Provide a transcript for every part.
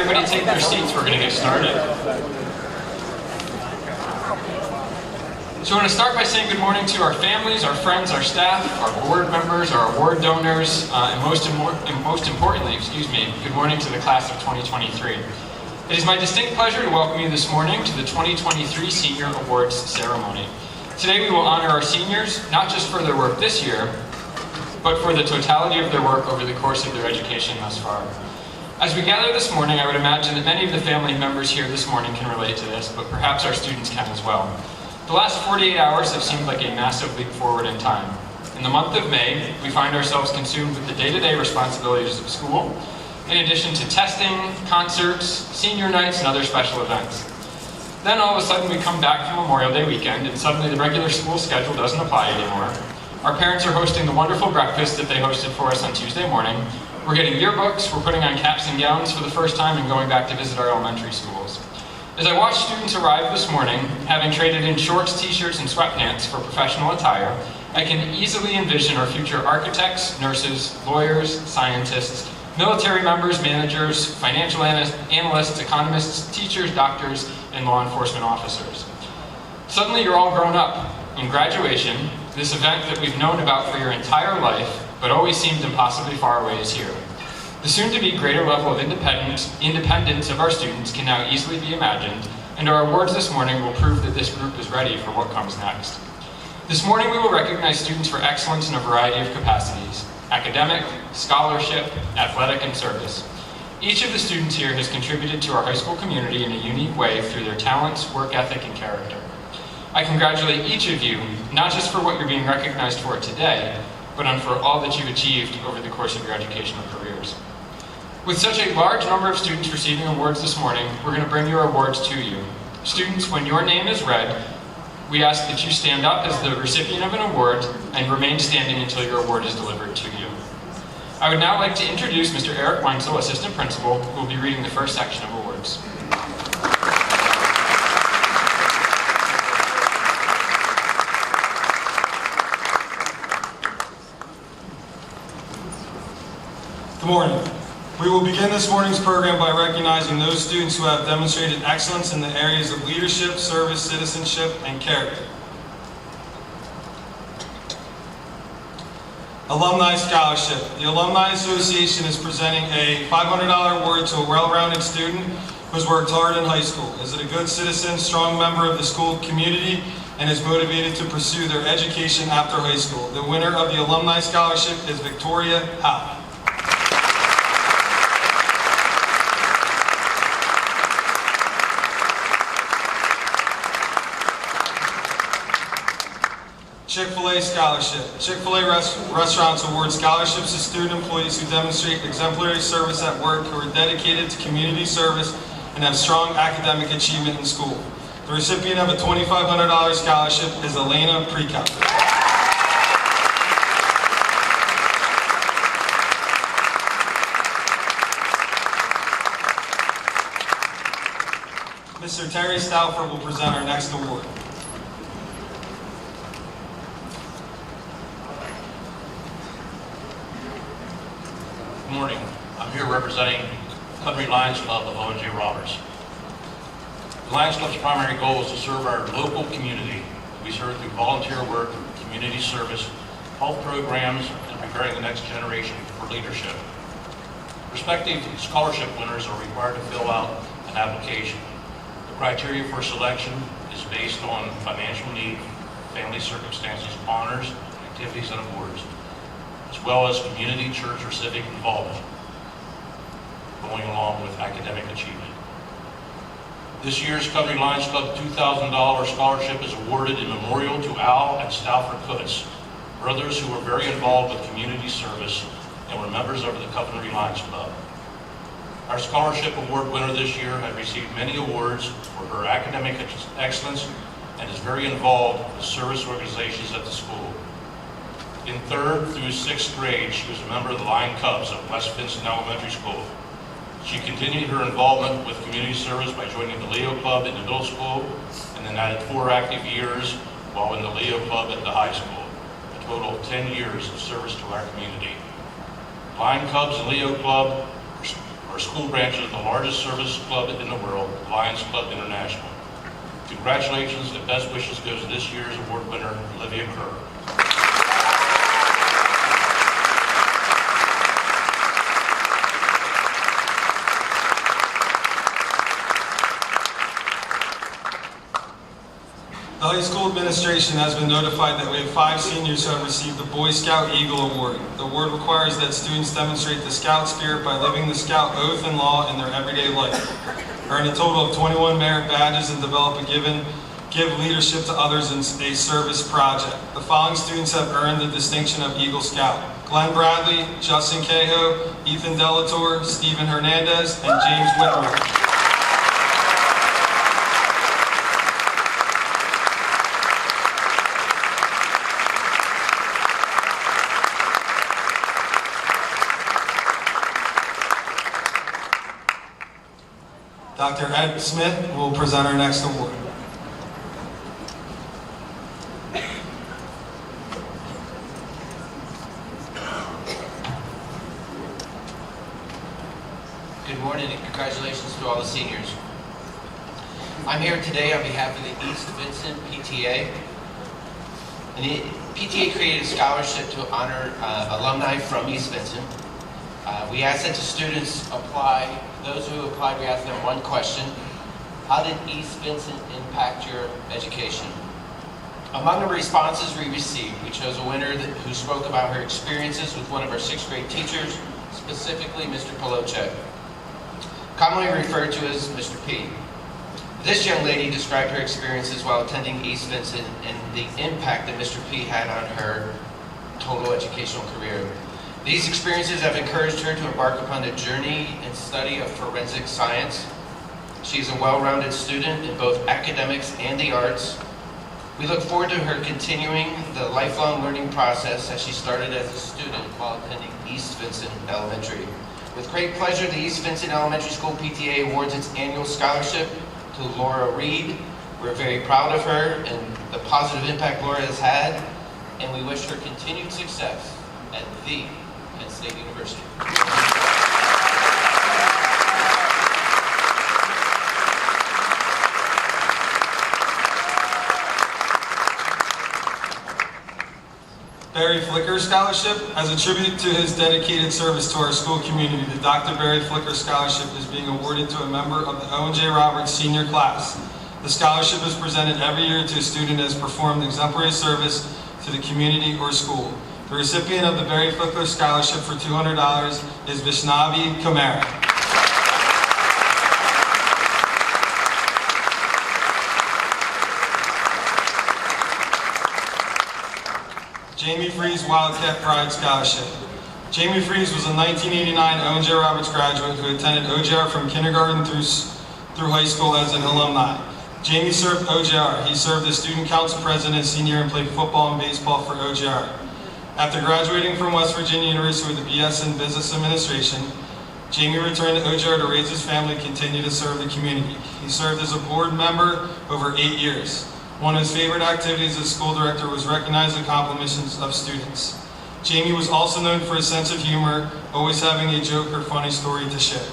Everybody take their seats, we're going to get started. So I want to start by saying good morning to our families, our friends, our staff, our board members, our award donors, and most importantly, good morning to the class of 2023. It is my distinct pleasure to welcome you this morning to the 2023 Senior Awards Ceremony. Today we will honor our seniors, not just for their work this year, but for the totality of their work over the course of their education thus far. As we gather this morning, I would imagine that many of the family members here this morning can relate to this, but perhaps our students can as well. The last 48 hours have seemed like a massive leap forward in time. In the month of May, we find ourselves consumed with the day-to-day responsibilities of school, in addition to testing, concerts, senior nights, and other special events. Then all of a sudden we come back from Memorial Day weekend, and suddenly the regular school schedule doesn't apply anymore. Our parents are hosting the wonderful breakfast that they hosted for us on Tuesday morning. We're getting yearbooks, we're putting on caps and gowns for the first time and going back to visit our elementary schools. As I watched students arrive this morning, having traded in shorts, t-shirts, and sweatpants for professional attire, I can easily envision our future architects, nurses, lawyers, scientists, military members, managers, financial analysts, economists, teachers, doctors, and law enforcement officers. Suddenly you're all grown up, and graduation, this event that we've known about for your entire life, but always seemed impossibly far away, is here. The soon-to-be greater level of independence of our students can now easily be imagined, and our awards this morning will prove that this group is ready for what comes next. This morning we will recognize students for excellence in a variety of capacities: academic, scholarship, athletic, and service. Each of the students here has contributed to our high school community in a unique way through their talents, work ethic, and character. I congratulate each of you, not just for what you're being recognized for today, but for all that you've achieved over the course of your educational careers. With such a large number of students receiving awards this morning, we're going to bring your awards to you. Students, when your name is read, we ask that you stand up as the recipient of an award and remain standing until your award is delivered to you. I would now like to introduce Mr. Eric Weinsel, Assistant Principal, who will be reading the first section of awards. Good morning. We will begin this morning's program by recognizing those students who have demonstrated excellence in the areas of leadership, service, citizenship, and character. Alumni Scholarship. The Alumni Association is presenting a $500 award to a well-rounded student who has worked hard in high school, is a good citizen, strong member of the school community, and is motivated to pursue their education after high school. The winner of the Alumni Scholarship is Victoria Howe. Chick-fil-A Scholarship. Chick-fil-A restaurants award scholarships to student employees who demonstrate exemplary service at work, who are dedicated to community service, and have strong academic achievement in school. The recipient of a $2,500 scholarship is Elena Precop. Mr. Terry Stauffer will present our next award. Good morning. I'm here representing Country Lions Club of Owen J. The Lions Club's primary goal is to serve our local community. We serve through volunteer work, community service, health programs, and preparing the next generation for leadership. Prospective scholarship winners are required to fill out an application. The criteria for selection is based on financial need, family circumstances, honors, activities, and awards, as well as community, church, or civic involvement, going along with academic achievement. This year's Country Lions Club $2,000 scholarship is awarded in memorial to Al and Stauffer Kutz, brothers who were very involved with community service and were members of the Country Lions Club. Our scholarship award winner this year has received many awards for her academic excellence and is very involved with service organizations at the school. In 3rd through 6th grade, she was a member of the Lion Cubs at West Vincent Elementary School. She continued her involvement with community service by joining the Leo Club in the middle school, and then added 4 active years while in the Leo Club at the high school, a total of 10 years of service to our community. Lion Cubs and Leo Club Our school branch is the largest service club in the world, Lions Club International. Congratulations and best wishes goes to this year's award winner, Olivia Kerr. The high school administration has been notified that we have 5 seniors who have received the Boy Scout Eagle Award. The award requires that students demonstrate the Scout spirit by living the Scout oath and law in their everyday life, earn a total of 21 merit badges, and develop a give leadership to others in a service project. The following students have earned the distinction of Eagle Scout: Glenn Bradley, Justin Cahoe, Ethan Delator, Stephen Hernandez, and James Whitmore. Dr. Ed Smith will present our next award. Good morning and congratulations to all the seniors. I'm here today on behalf of the East Vincent PTA. And the PTA created a scholarship to honor alumni from East Vincent. We asked that the students apply. Those who applied, we asked them one question: how did East Vincent impact your education? Among the responses we received, we chose a winner who spoke about her experiences with one of our 6th grade teachers, specifically Mr. Polochek, commonly referred to as Mr. P. This young lady described her experiences while attending East Vincent and the impact that Mr. P had on her total educational career. These experiences have encouraged her to embark upon a journey and study of forensic science. She is a well-rounded student in both academics and the arts. We look forward to her continuing the lifelong learning process as she started as a student while attending East Vincent Elementary. With great pleasure, the East Vincent Elementary School PTA awards its annual scholarship to Laura Reed. We're very proud of her and the positive impact Laura has had, and we wish her continued success at the Penn State University. Barry Flicker Scholarship. As a tribute to his dedicated service to our school community, the Dr. Barry Flicker Scholarship is being awarded to a member of the Owen J. Roberts senior class. The scholarship is presented every year to a student who has performed exemplary service to the community or school. The recipient of the Barry Flicker Scholarship for $200 is Vishnavi Kamara. Jamie Freeze Wildcat Pride Scholarship. Jamie Freeze was a 1989 Owen J. Roberts graduate who attended OJR from kindergarten through high school as an alumni. Jamie served OJR. He served as student council president senior and played football and baseball for OJR. After graduating from West Virginia University with a BS in Business Administration, Jamie returned to OJR to raise his family and continue to serve the community. He served as a board member over 8 years. One of his favorite activities as school director was recognizing accomplishments of students. Jamie was also known for his sense of humor, always having a joke or funny story to share.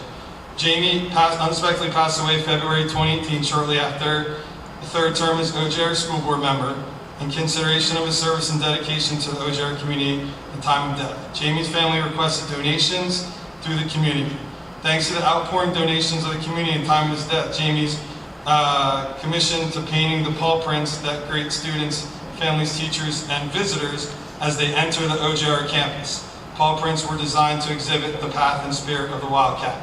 Jamie unexpectedly passed away February 2018, shortly after the 3rd term as OJR school board member, in consideration of his service and dedication to the OJR community in time of death. Jamie's family requested donations through the community. Thanks to the outpouring donations of the community in time of his death, Jamie's commission to painting the paw prints that greet students, families, teachers, and visitors as they enter the OJR campus. Paw prints were designed to exhibit the path and spirit of the Wildcat.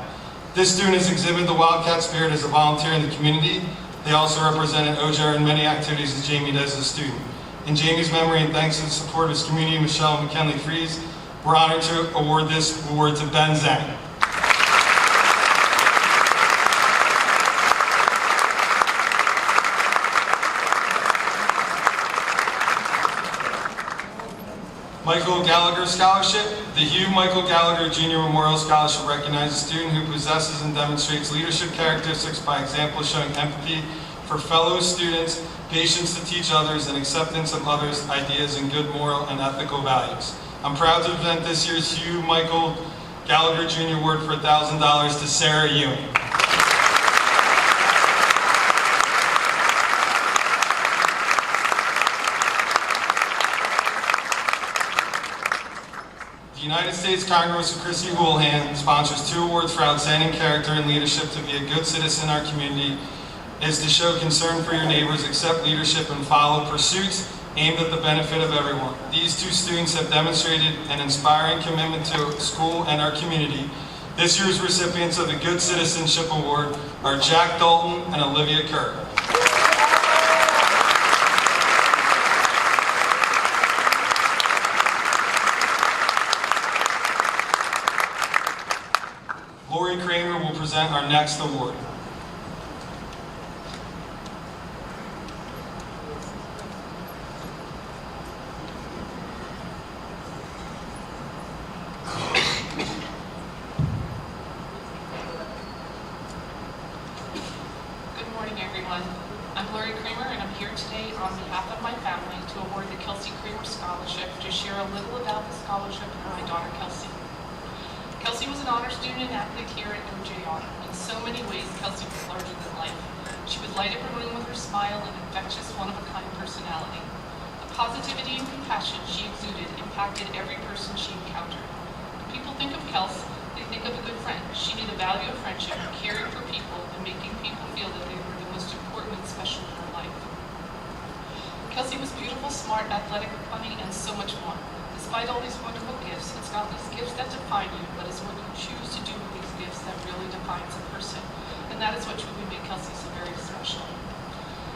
This student has exhibited the Wildcat spirit as a volunteer in the community. They also represented OJR in many activities as Jamie does as a student. In Jamie's memory and thanks to the support of his community, Michelle and McKinley Freeze, we're honored to award this award to Ben Zhang. Michael Gallagher Scholarship. The Hugh Michael Gallagher Jr. Memorial Scholarship recognizes a student who possesses and demonstrates leadership characteristics by example, showing empathy for fellow students, patience to teach others, and acceptance of others' ideas and good moral and ethical values. I'm proud to present this year's Hugh Michael Gallagher Jr. Award for $1,000 to Sarah Ewing. The United States Congresswoman Chrissy Houlihan sponsors 2 awards for outstanding character and leadership. To be a good citizen in our community is to show concern for your neighbors, accept leadership, and follow pursuits aimed at the benefit of everyone. These 2 students have demonstrated an inspiring commitment to school and our community. This year's recipients of the Good Citizenship Award are Jack Dalton and Olivia Kerr. Lori Kramer will present our next award. Good morning, everyone. I'm Lori Kramer, and I'm here today on behalf of my family to award the Kelsey Kramer Scholarship to share a little about the scholarship and my daughter, Kelsey. Kelsey was an honor student and athlete here at OJR. In so many ways, Kelsey was larger than life. She would light up a room with her smile and infectious, one-of-a-kind personality. The positivity and compassion she exuded impacted every person she encountered. When people think of Kelsey, they think of a good friend. She knew the value of friendship, caring for people, and making people feel that they were the most important and special in her life. Kelsey was beautiful, smart, athletic, funny, and so much more. Despite all these wonderful gifts, it's not these gifts that define you, but it's what you choose to do with these gifts that really defines a person. And that is what truly made Kelsey so very special.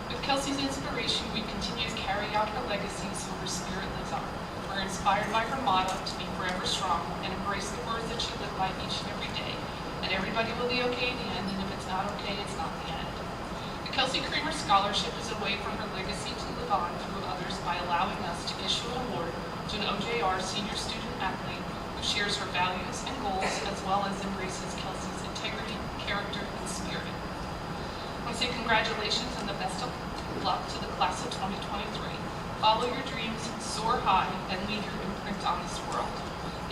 With Kelsey's inspiration, we continue to carry out her legacy so her spirit lives on. We're inspired by her motto to be forever strong and embrace the words that she lived by each and every day. And everybody will be okay in the end, and if it's not okay, it's not the end. The Kelsey Kramer Scholarship is a way for her legacy to live on through others by allowing us to issue an award to an OJR senior student athlete who shares her values and goals as well as embraces Kelsey's integrity, character, and spirit. I want to say congratulations and the best of luck to the class of 2023. Follow your dreams, soar high, and leave your imprint on this world.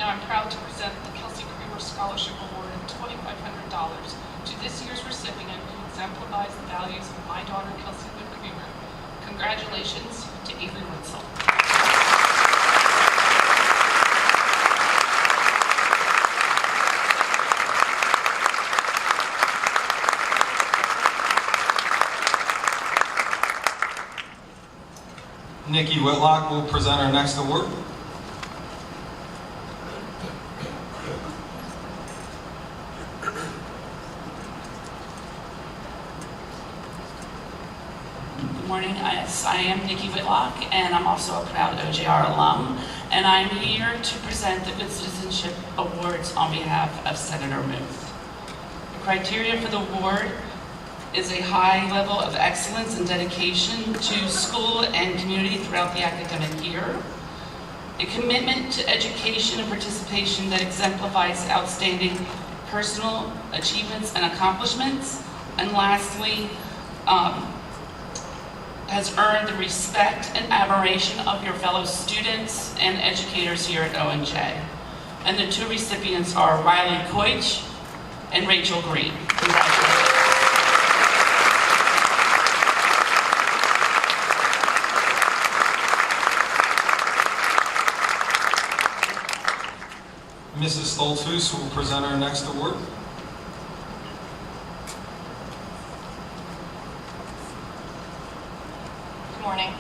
Now I'm proud to present the Kelsey Kramer Scholarship Award of $2,500 to this year's recipient who exemplifies the values of my daughter, Kelsey Kramer. Congratulations to Avery Winsell. Nikki Whitlock will present our next award. Good morning. Yes, I am Nikki Whitlock, and I'm also a proud OJR alum. And I'm here to present the Good Citizenship Awards on behalf of Senator Muth. The criteria for the award is a high level of excellence and dedication to school and community throughout the academic year, a commitment to education and participation that exemplifies outstanding personal achievements and accomplishments, and lastly, has earned the respect and admiration of your fellow students and educators here at Owen J. And the 2 recipients are Riley Koich and Rachel Green. Congratulations. Mrs. Stoltzfus will present our next award. Good morning.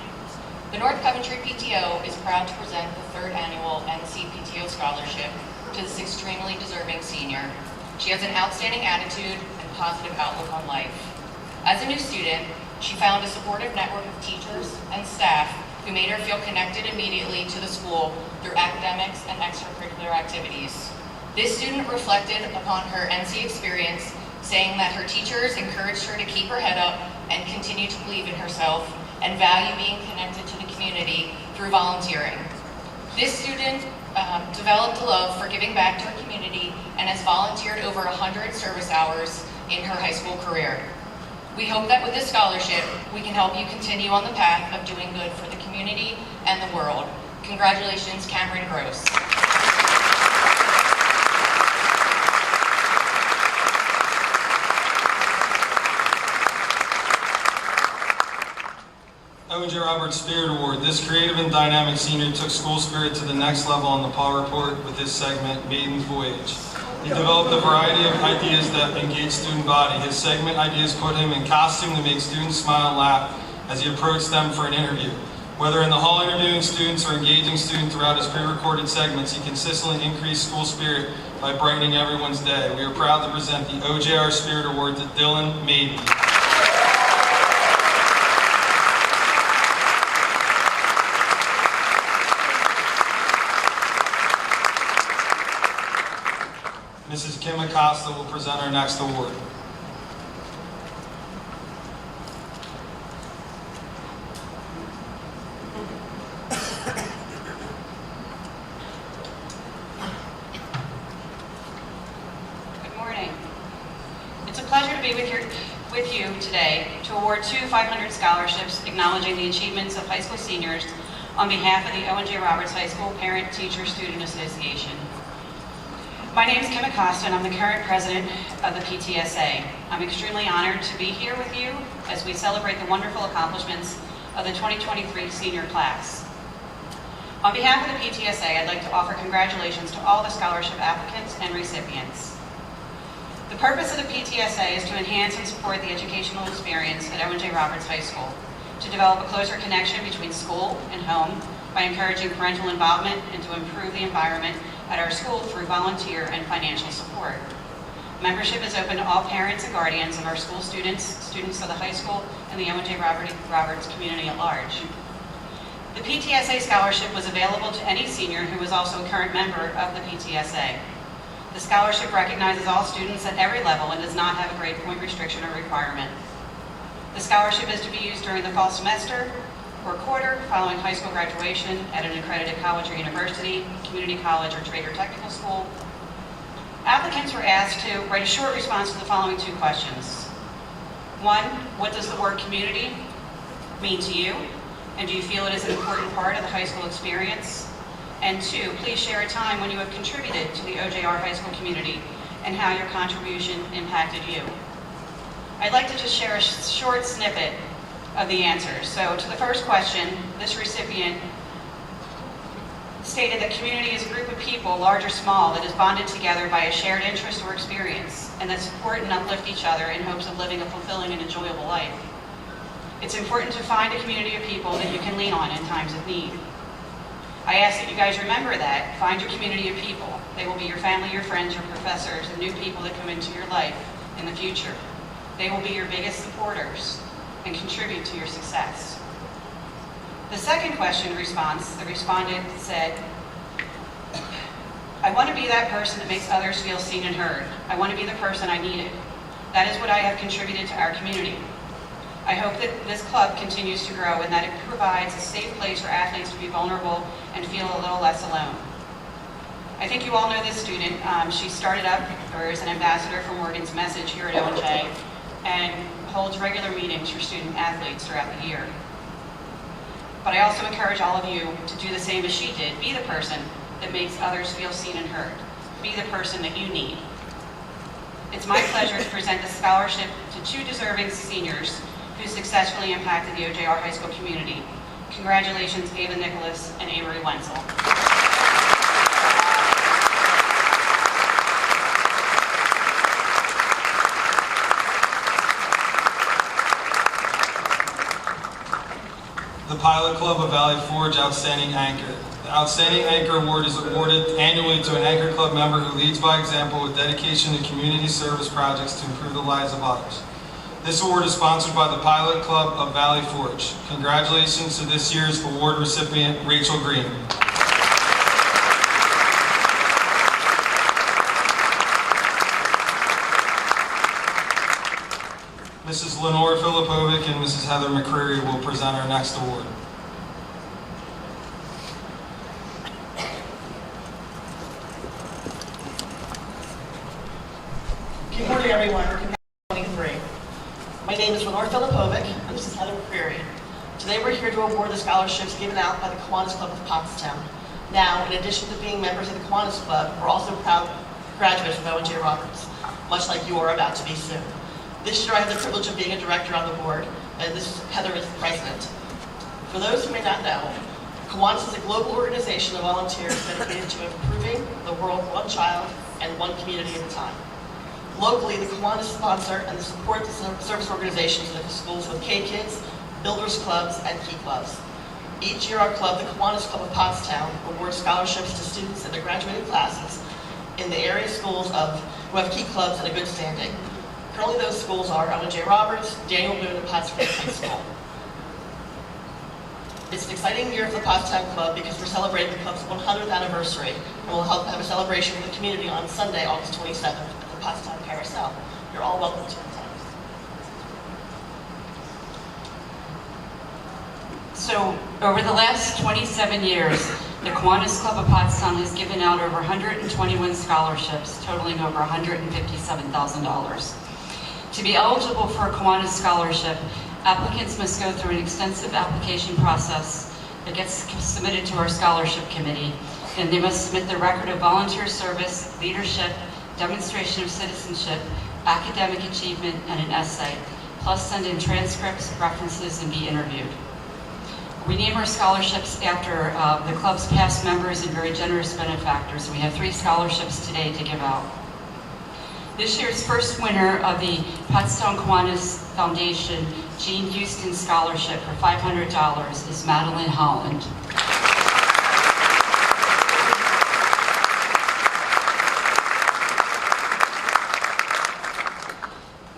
The North Coventry PTO is proud to present the 3rd annual NC PTO Scholarship to this extremely deserving senior. She has an outstanding attitude and positive outlook on life. As a new student, she found a supportive network of teachers and staff who made her feel connected immediately to the school through academics and extracurricular activities. This student reflected upon her NC experience, saying that her teachers encouraged her to keep her head up and continue to believe in herself and value being connected to the community through volunteering. This student developed a love for giving back to her community and has volunteered over 100 service hours in her high school career. We hope that with this scholarship, we can help you continue on the path of doing good for the community and the world. Congratulations, Cameron Gross. Owen J. Roberts Spirit Award. This creative and dynamic senior took school spirit to the next level on the Paul Report with his segment, Maiden's Voyage. He developed a variety of ideas that engage student body. His segment ideas put him in costume to make students smile and laugh as he approached them for an interview. Whether in the hall interviewing students or engaging students throughout his pre-recorded segments, he consistently increased school spirit by brightening everyone's day. We are proud to present the OJR Spirit Award to Dylan Maiden. Mrs. Kim Acosta will present our next award. Good morning. It's a pleasure to be with you today to award 2 500 scholarships acknowledging the achievements of high school seniors on behalf of the Owen J. Roberts High School Parent Teacher Student Association. My name is Kim Acosta and I'm the current president of the PTSA. I'm extremely honored to be here with you as we celebrate the wonderful accomplishments of the 2023 senior class. On behalf of the PTSA, I'd like to offer congratulations to all the scholarship applicants and recipients. The purpose of the PTSA is to enhance and support the educational experience at Owen J. Roberts High School, to develop a closer connection between school and home by encouraging parental involvement and to improve the environment at our school through volunteer and financial support. Membership is open to all parents and guardians of our school students, students of the high school, and the Owen J. Roberts community at large. The PTSA scholarship was available to any senior who was also a current member of the PTSA. The scholarship recognizes all students at every level and does not have a grade point restriction or requirement. The scholarship is to be used during the fall semester or quarter following high school graduation at an accredited college or university, community college, or trade or technical school. Applicants were asked to write a short response to the following 2 questions. 1, what does the word community mean to you? And do you feel it is an important part of the high school experience? And 2, please share a time when you have contributed to the OJR high school community and how your contribution impacted you. I'd like to just share a short snippet of the answers. So to the first question, this recipient stated that community is a group of people, large or small, that is bonded together by a shared interest or experience, and that support and uplift each other in hopes of living a fulfilling and enjoyable life. It's important to find a community of people that you can lean on in times of need. I ask that you guys remember that. Find your community of people. They will be your family, your friends, your professors, and new people that come into your life in the future. They will be your biggest supporters and contribute to your success. The second question response, the respondent said, I want to be that person that makes others feel seen and heard. I want to be the person I needed. That is what I have contributed to our community. I hope that this club continues to grow and that it provides a safe place for athletes to be vulnerable and feel a little less alone. I think you all know this student. She started up or is an ambassador for Morgan's Message here at Owen J and holds regular meetings for student athletes throughout the year. But I also encourage all of you to do the same as she did. Be the person that makes others feel seen and heard. Be the person that you need. It's my pleasure to present the scholarship to 2 deserving seniors who successfully impacted the OJR high school community. Congratulations, Ava Nicholas and Avery Wenzel. The Pilot Club of Valley Forge Outstanding Anchor. The Outstanding Anchor Award is awarded annually to an Anchor Club member who leads by example with dedication to community service projects to improve the lives of others. This award is sponsored by the Pilot Club of Valley Forge. Congratulations to this year's award recipient, Rachel Green. Mrs. Lenore Filipovic and Mrs. Heather McCreary will present our next award. Good morning, everyone. 23. My name is Lenore Filipovic, and this is Heather McCreary. Today we're here to award the scholarships given out by the Kiwanis Club of Pottstown. Now, in addition to being members of the Kiwanis Club, we're also proud graduates of Owen J. Roberts, much like you are about to be soon. This year I have the privilege of being a director on the board, and Heather is the president. For those who may not know, Kiwanis is a global organization of volunteers dedicated to improving the world one child and one community at a time. Locally, the Kiwanis sponsor and support the service organizations that have schools with K-Kids, Builders Clubs, and Key Clubs. Each year, our club, the Kiwanis Club of Pottstown, awards scholarships to students in their graduating classes in the area schools who have Key Clubs and a good standing. Currently, those schools are Owen J. Roberts, Daniel Boone, and Pottstown High School. It's an exciting year for the Pottstown Club because we're celebrating the club's 100th anniversary, and we'll have a celebration with the community on Sunday, August 27th at the Pottstown Carousel. You're all welcome to attend. So, over the last 27 years, the Kiwanis Club of Pottstown has given out over 121 scholarships, totaling over $157,000. To be eligible for a Kiwanis scholarship, applicants must go through an extensive application process that gets submitted to our scholarship committee, and they must submit their record of volunteer service, leadership, demonstration of citizenship, academic achievement, and an essay, plus send in transcripts, references, and be interviewed. We name our scholarships after the club's past members and very generous benefactors. We have 3 scholarships today to give out. This year's first winner of the Pottstown Kiwanis Foundation Jean Houston Scholarship for $500 is Madeline Holland.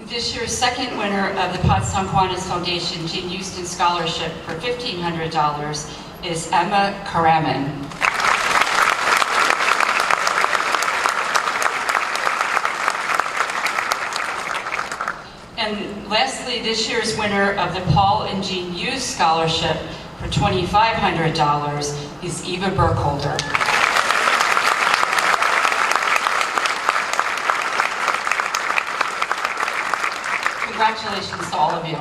This year's second winner of the Pottstown Kiwanis Foundation Jean Houston Scholarship for $1,500 is Emma Karaman. And lastly, this year's winner of the Paul and Jean Hughes Scholarship for $2,500 is Eva Burkholder. Congratulations to all of you.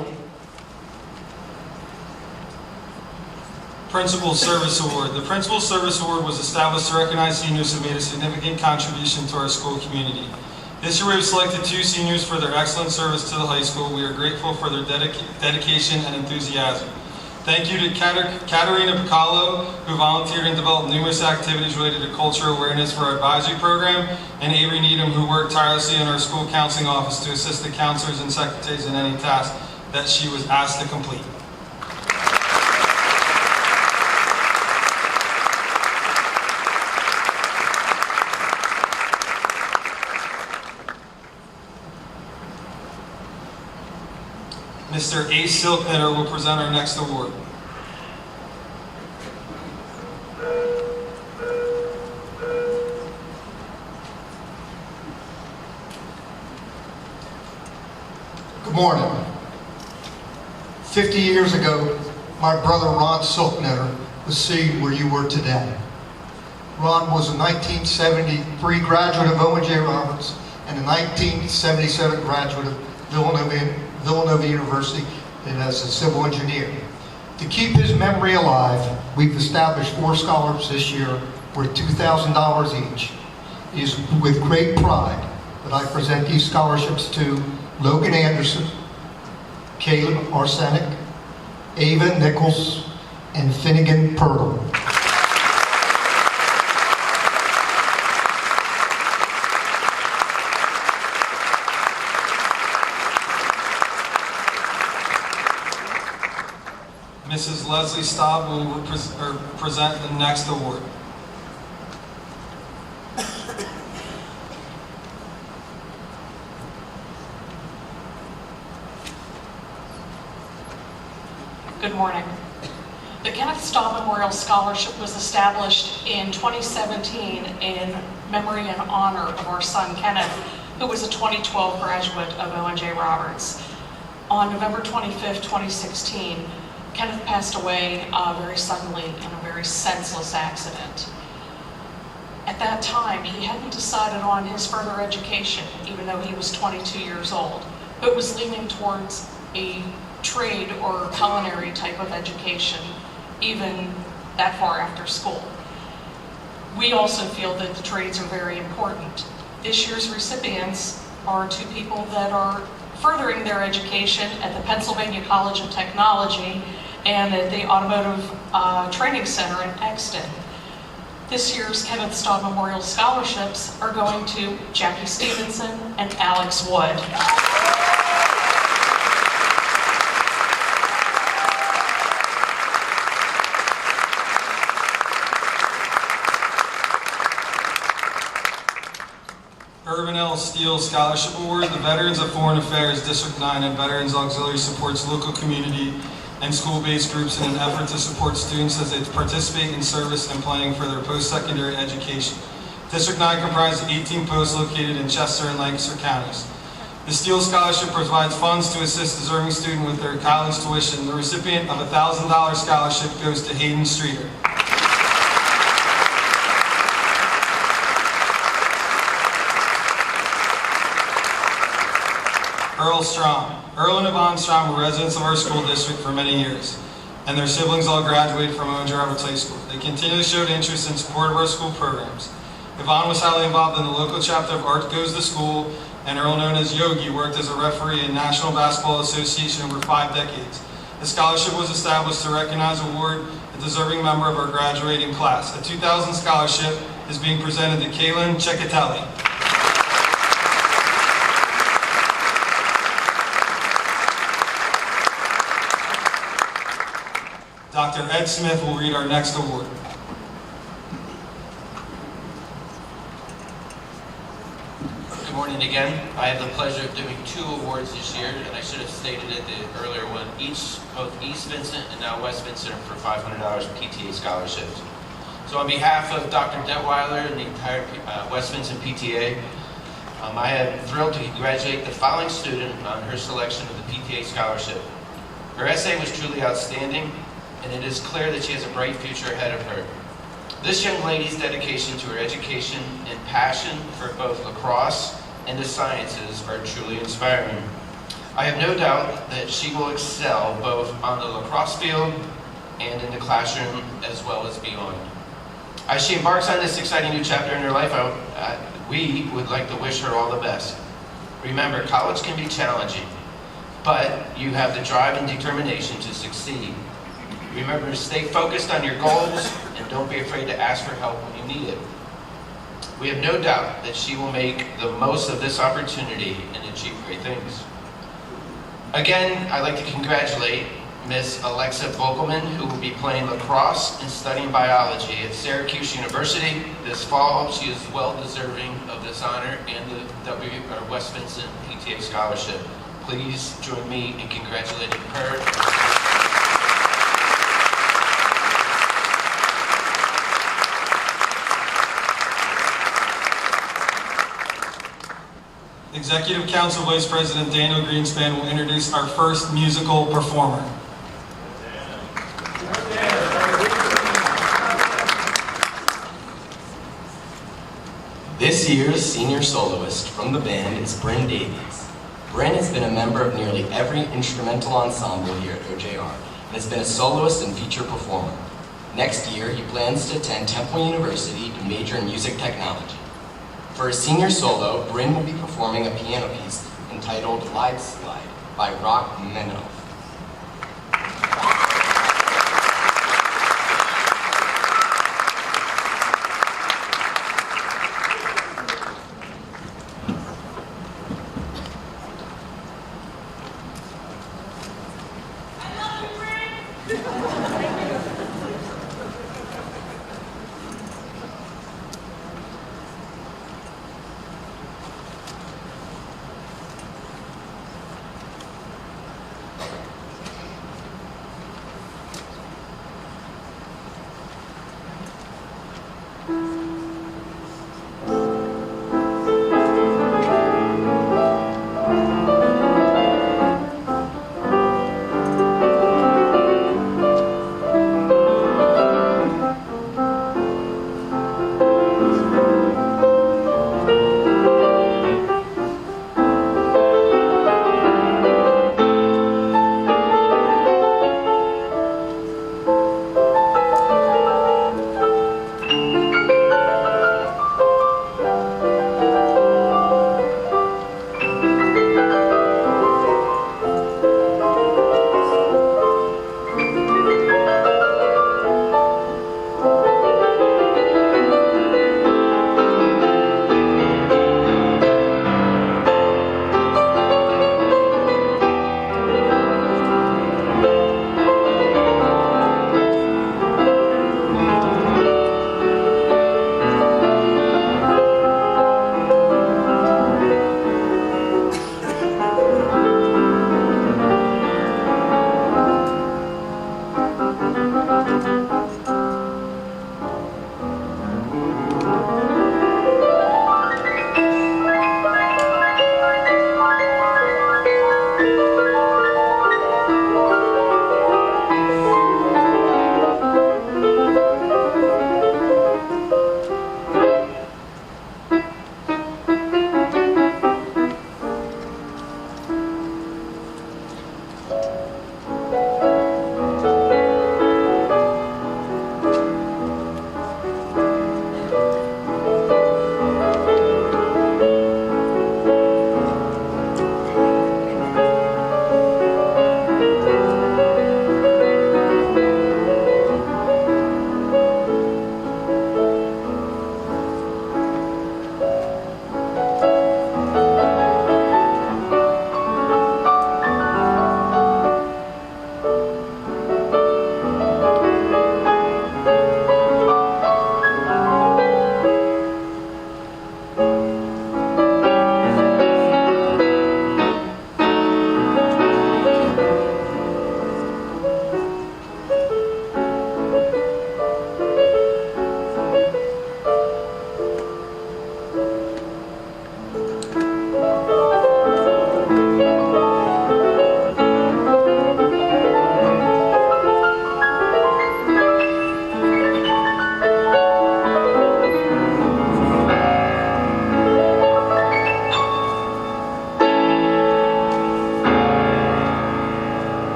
Principal Service Award. The Principal Service Award was established to recognize seniors who made a significant contribution to our school community. This year we have selected 2 seniors for their excellent service to the high school. We are grateful for their dedication and enthusiasm. Thank you to Katerina Picalo, who volunteered and developed numerous activities related to cultural awareness for our advisory program, and Avery Needham, who worked tirelessly in our school counseling office to assist the counselors and secretaries in any task that she was asked to complete. Mr. Ace Silknitter will present our next award. Good morning. 50 years ago, my brother Ron Silknitter was sitting where you were today. Ron was a 1973 graduate of Owen J. Roberts and a 1977 graduate of Villanova University as a civil engineer. To keep his memory alive, we've established 4 scholarships this year worth $2,000 each. It is with great pride that I present these scholarships to Logan Anderson, Caleb Arsenic, Ava Nichols, and Finnegan Purtle. Mrs. Leslie Staub will present the next award. Good morning. The Kenneth Staub Memorial Scholarship was established in 2017 in memory and honor of our son Kenneth, who was a 2012 graduate of Owen J. Roberts. On November 25th, 2016, Kenneth passed away very suddenly in a very senseless accident. At that time, he hadn't decided on his further education, even though he was 22 years old, but was leaning towards a trade or culinary type of education, even that far after school. We also feel that the trades are very important. This year's recipients are 2 people that are furthering their education at the Pennsylvania College of Technology and at the Automotive Training Center in Exton. This year's Kenneth Staub Memorial Scholarships are going to Jackie Stevenson and Alex Wood. Urban L. Steele Scholarship Award. The Veterans of Foreign Affairs District 9 and Veterans Auxiliary supports local community and school-based groups in an effort to support students as they participate in service and planning for their post-secondary education. District 9 comprises 18 posts located in Chester and Lancaster counties. The Steele Scholarship provides funds to assist deserving students with their college tuition. The recipient of a $1,000 scholarship goes to Hayden Streeter. Earl Strom. Earl and Yvonne Strom were residents of our school district for many years, and their siblings all graduated from Owen J. High School. They continually showed interest and support of our school programs. Yvonne was highly involved in the local chapter of Art Goes to School, and Earl, known as Yogi, worked as a referee in National Basketball Association over 5 decades. The scholarship was established to recognize and award a deserving member of our graduating class. A 2000 scholarship is being presented to Kaylin Ceccatelli. Dr. Ed Smith will read our next award. Good morning again. I have the pleasure of doing 2 awards this year, and I should have stated it the earlier one. Both East Vincent and now West Vincent are for $500 PTA scholarships. So on behalf of Dr. Detweiler and the entire West Vincent PTA, I am thrilled to congratulate the following student on her selection of the PTA scholarship. Her essay was truly outstanding, and it is clear that she has a bright future ahead of her. This young lady's dedication to her education and passion for both lacrosse and the sciences are truly inspiring. I have no doubt that she will excel both on the lacrosse field and in the classroom as well as beyond. As she embarks on this exciting new chapter in her life, we would like to wish her all the best. Remember, college can be challenging, but you have the drive and determination to succeed. Remember to stay focused on your goals and don't be afraid to ask for help when you need it. We have no doubt that she will make the most of this opportunity and achieve great things. Again, I'd like to congratulate Miss Alexa Vogelman, who will be playing lacrosse and studying biology at Syracuse University this fall. She is well deserving of this honor and the West Vincent PTA scholarship. Please join me in congratulating her. Executive Council Vice President Daniel Greenspan will introduce our first musical performer. This year's senior soloist from the band is Bryn Davies. Bryn has been a member of nearly every instrumental ensemble here at OJR and has been a soloist and feature performer. Next year, he plans to attend Temple University to major in music technology. For his senior solo, Bryn will be performing a piano piece entitled Glide Slide by Rock Menow.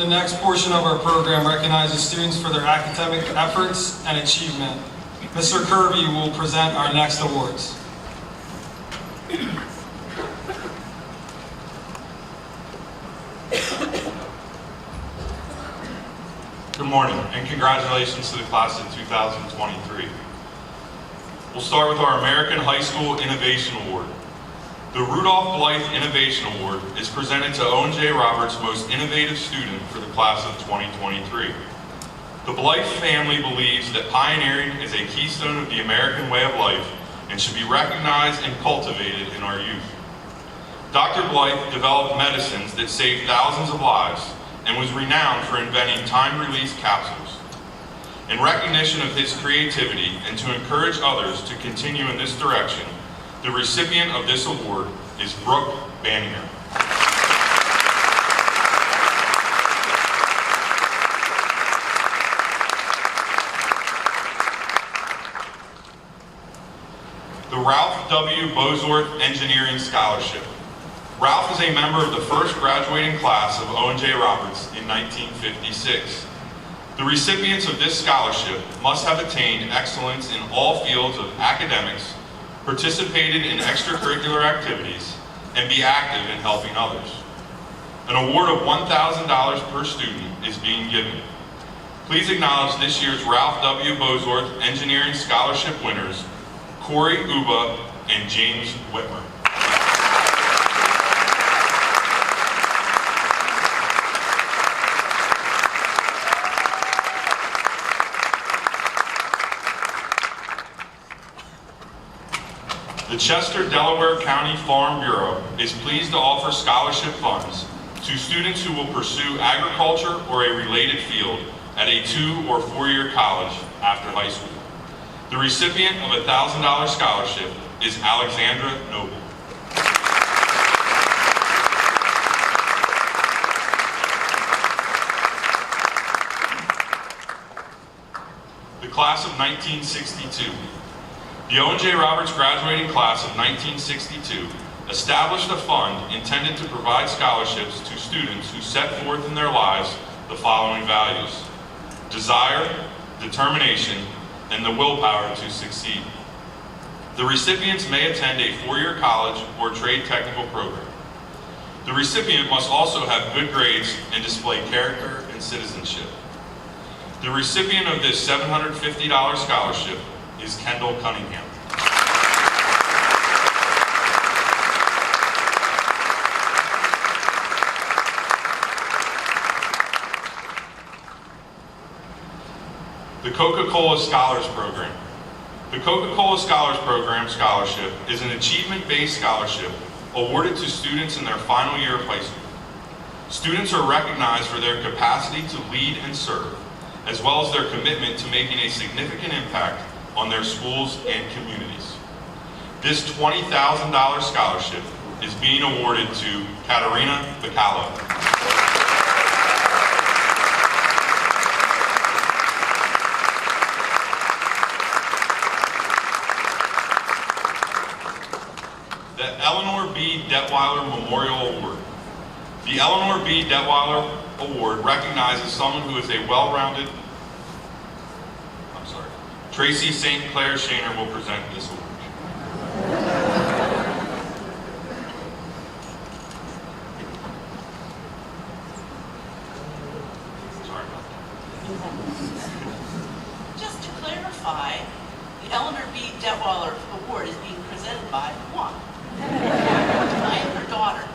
The next portion of our program recognizes students for their academic efforts and achievement. Mr. Kirby will present our next awards. Good morning, and congratulations to the class of 2023. We'll start with our American High School Innovation Award. The Rudolph Blythe Innovation Award is presented to Owen J. Roberts' most innovative student for the class of 2023. The Blythe family believes that pioneering is a keystone of the American way of life and should be recognized and cultivated in our youth. Dr. Blythe developed medicines that saved thousands of lives and was renowned for inventing time-release capsules. In recognition of his creativity and to encourage others to continue in this direction, the recipient of this award is Brooke Bannier. The Ralph W. Bosworth Engineering Scholarship. Ralph is a member of the first graduating class of Owen J. Roberts in 1956. The recipients of this scholarship must have attained excellence in all fields of academics, participated in extracurricular activities, and be active in helping others. An award of $1,000 per student is being given. Please acknowledge this year's Ralph W. Bosworth Engineering Scholarship winners, Corey Uba and James Whitmer. The Chester, Delaware County Farm Bureau is pleased to offer scholarship funds to students who will pursue agriculture or a related field at a 2- or 4-year college after high school. The recipient of a $1,000 scholarship is Alexandra Noble. The class of 1962. The Owen J. Roberts graduating class of 1962 established a fund intended to provide scholarships to students who set forth in their lives the following values: desire, determination, and the willpower to succeed. The recipients may attend a 4-year college or trade technical program. The recipient must also have good grades and display character and citizenship. The recipient of this $750 scholarship is Kendall Cunningham. The Coca-Cola Scholars Program. The Coca-Cola Scholars Program scholarship is an achievement-based scholarship awarded to students in their final year of high school. Students are recognized for their capacity to lead and serve, as well as their commitment to making a significant impact on their schools and communities. This $20,000 scholarship is being awarded to Katarina Bacallo. The Eleanor B. Detweiler Memorial Award. The Eleanor B. Detweiler Award recognizes someone who is a well-rounded Tracy St. Clair Shaner will present this award. Sorry about that. Just to clarify, the Eleanor B. Detweiler Award is being presented by one. I am her daughter.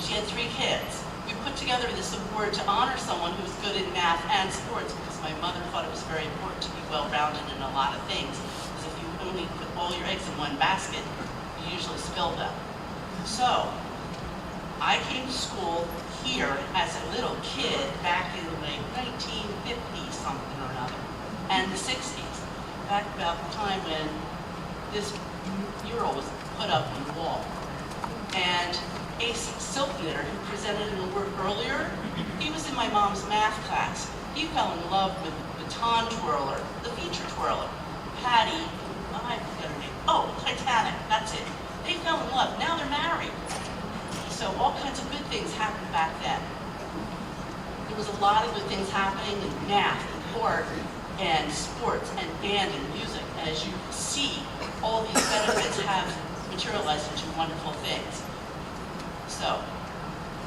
She had 3 kids. We put together this award to honor someone who was good in math and sports because my mother thought it was very important to be well-rounded in a lot of things. Because if you only put all your eggs in one basket, you usually spill them. So, I came to school here as a little kid back in like 1950 something or another, and the 60s, back about the time when this mural was put up on the wall. And Ace Silknitter, who presented an award earlier, he was in my mom's math class. He fell in love with the baton twirler, the feature twirler. Patty, I forget her name. Oh, Titanic, that's it. They fell in love. Now they're married. So all kinds of good things happened back then. The was a lot of good things happening in math and art and sports and band and music. And as you see, all these benefits have materialized into wonderful things. So,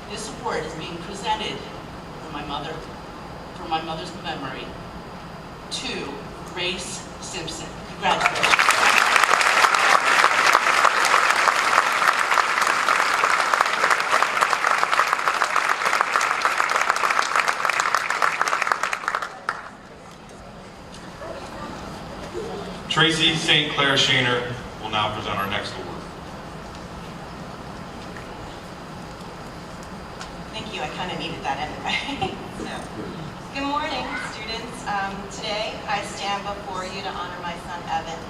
this award is being presented for my mother's memory, to Grace Simpson. Congratulations. Tracy St. Clair Shaner will now present our next award. Thank you, I kind of needed that anyway. Good morning, students. Today, I stand before you to honor my son, Evan,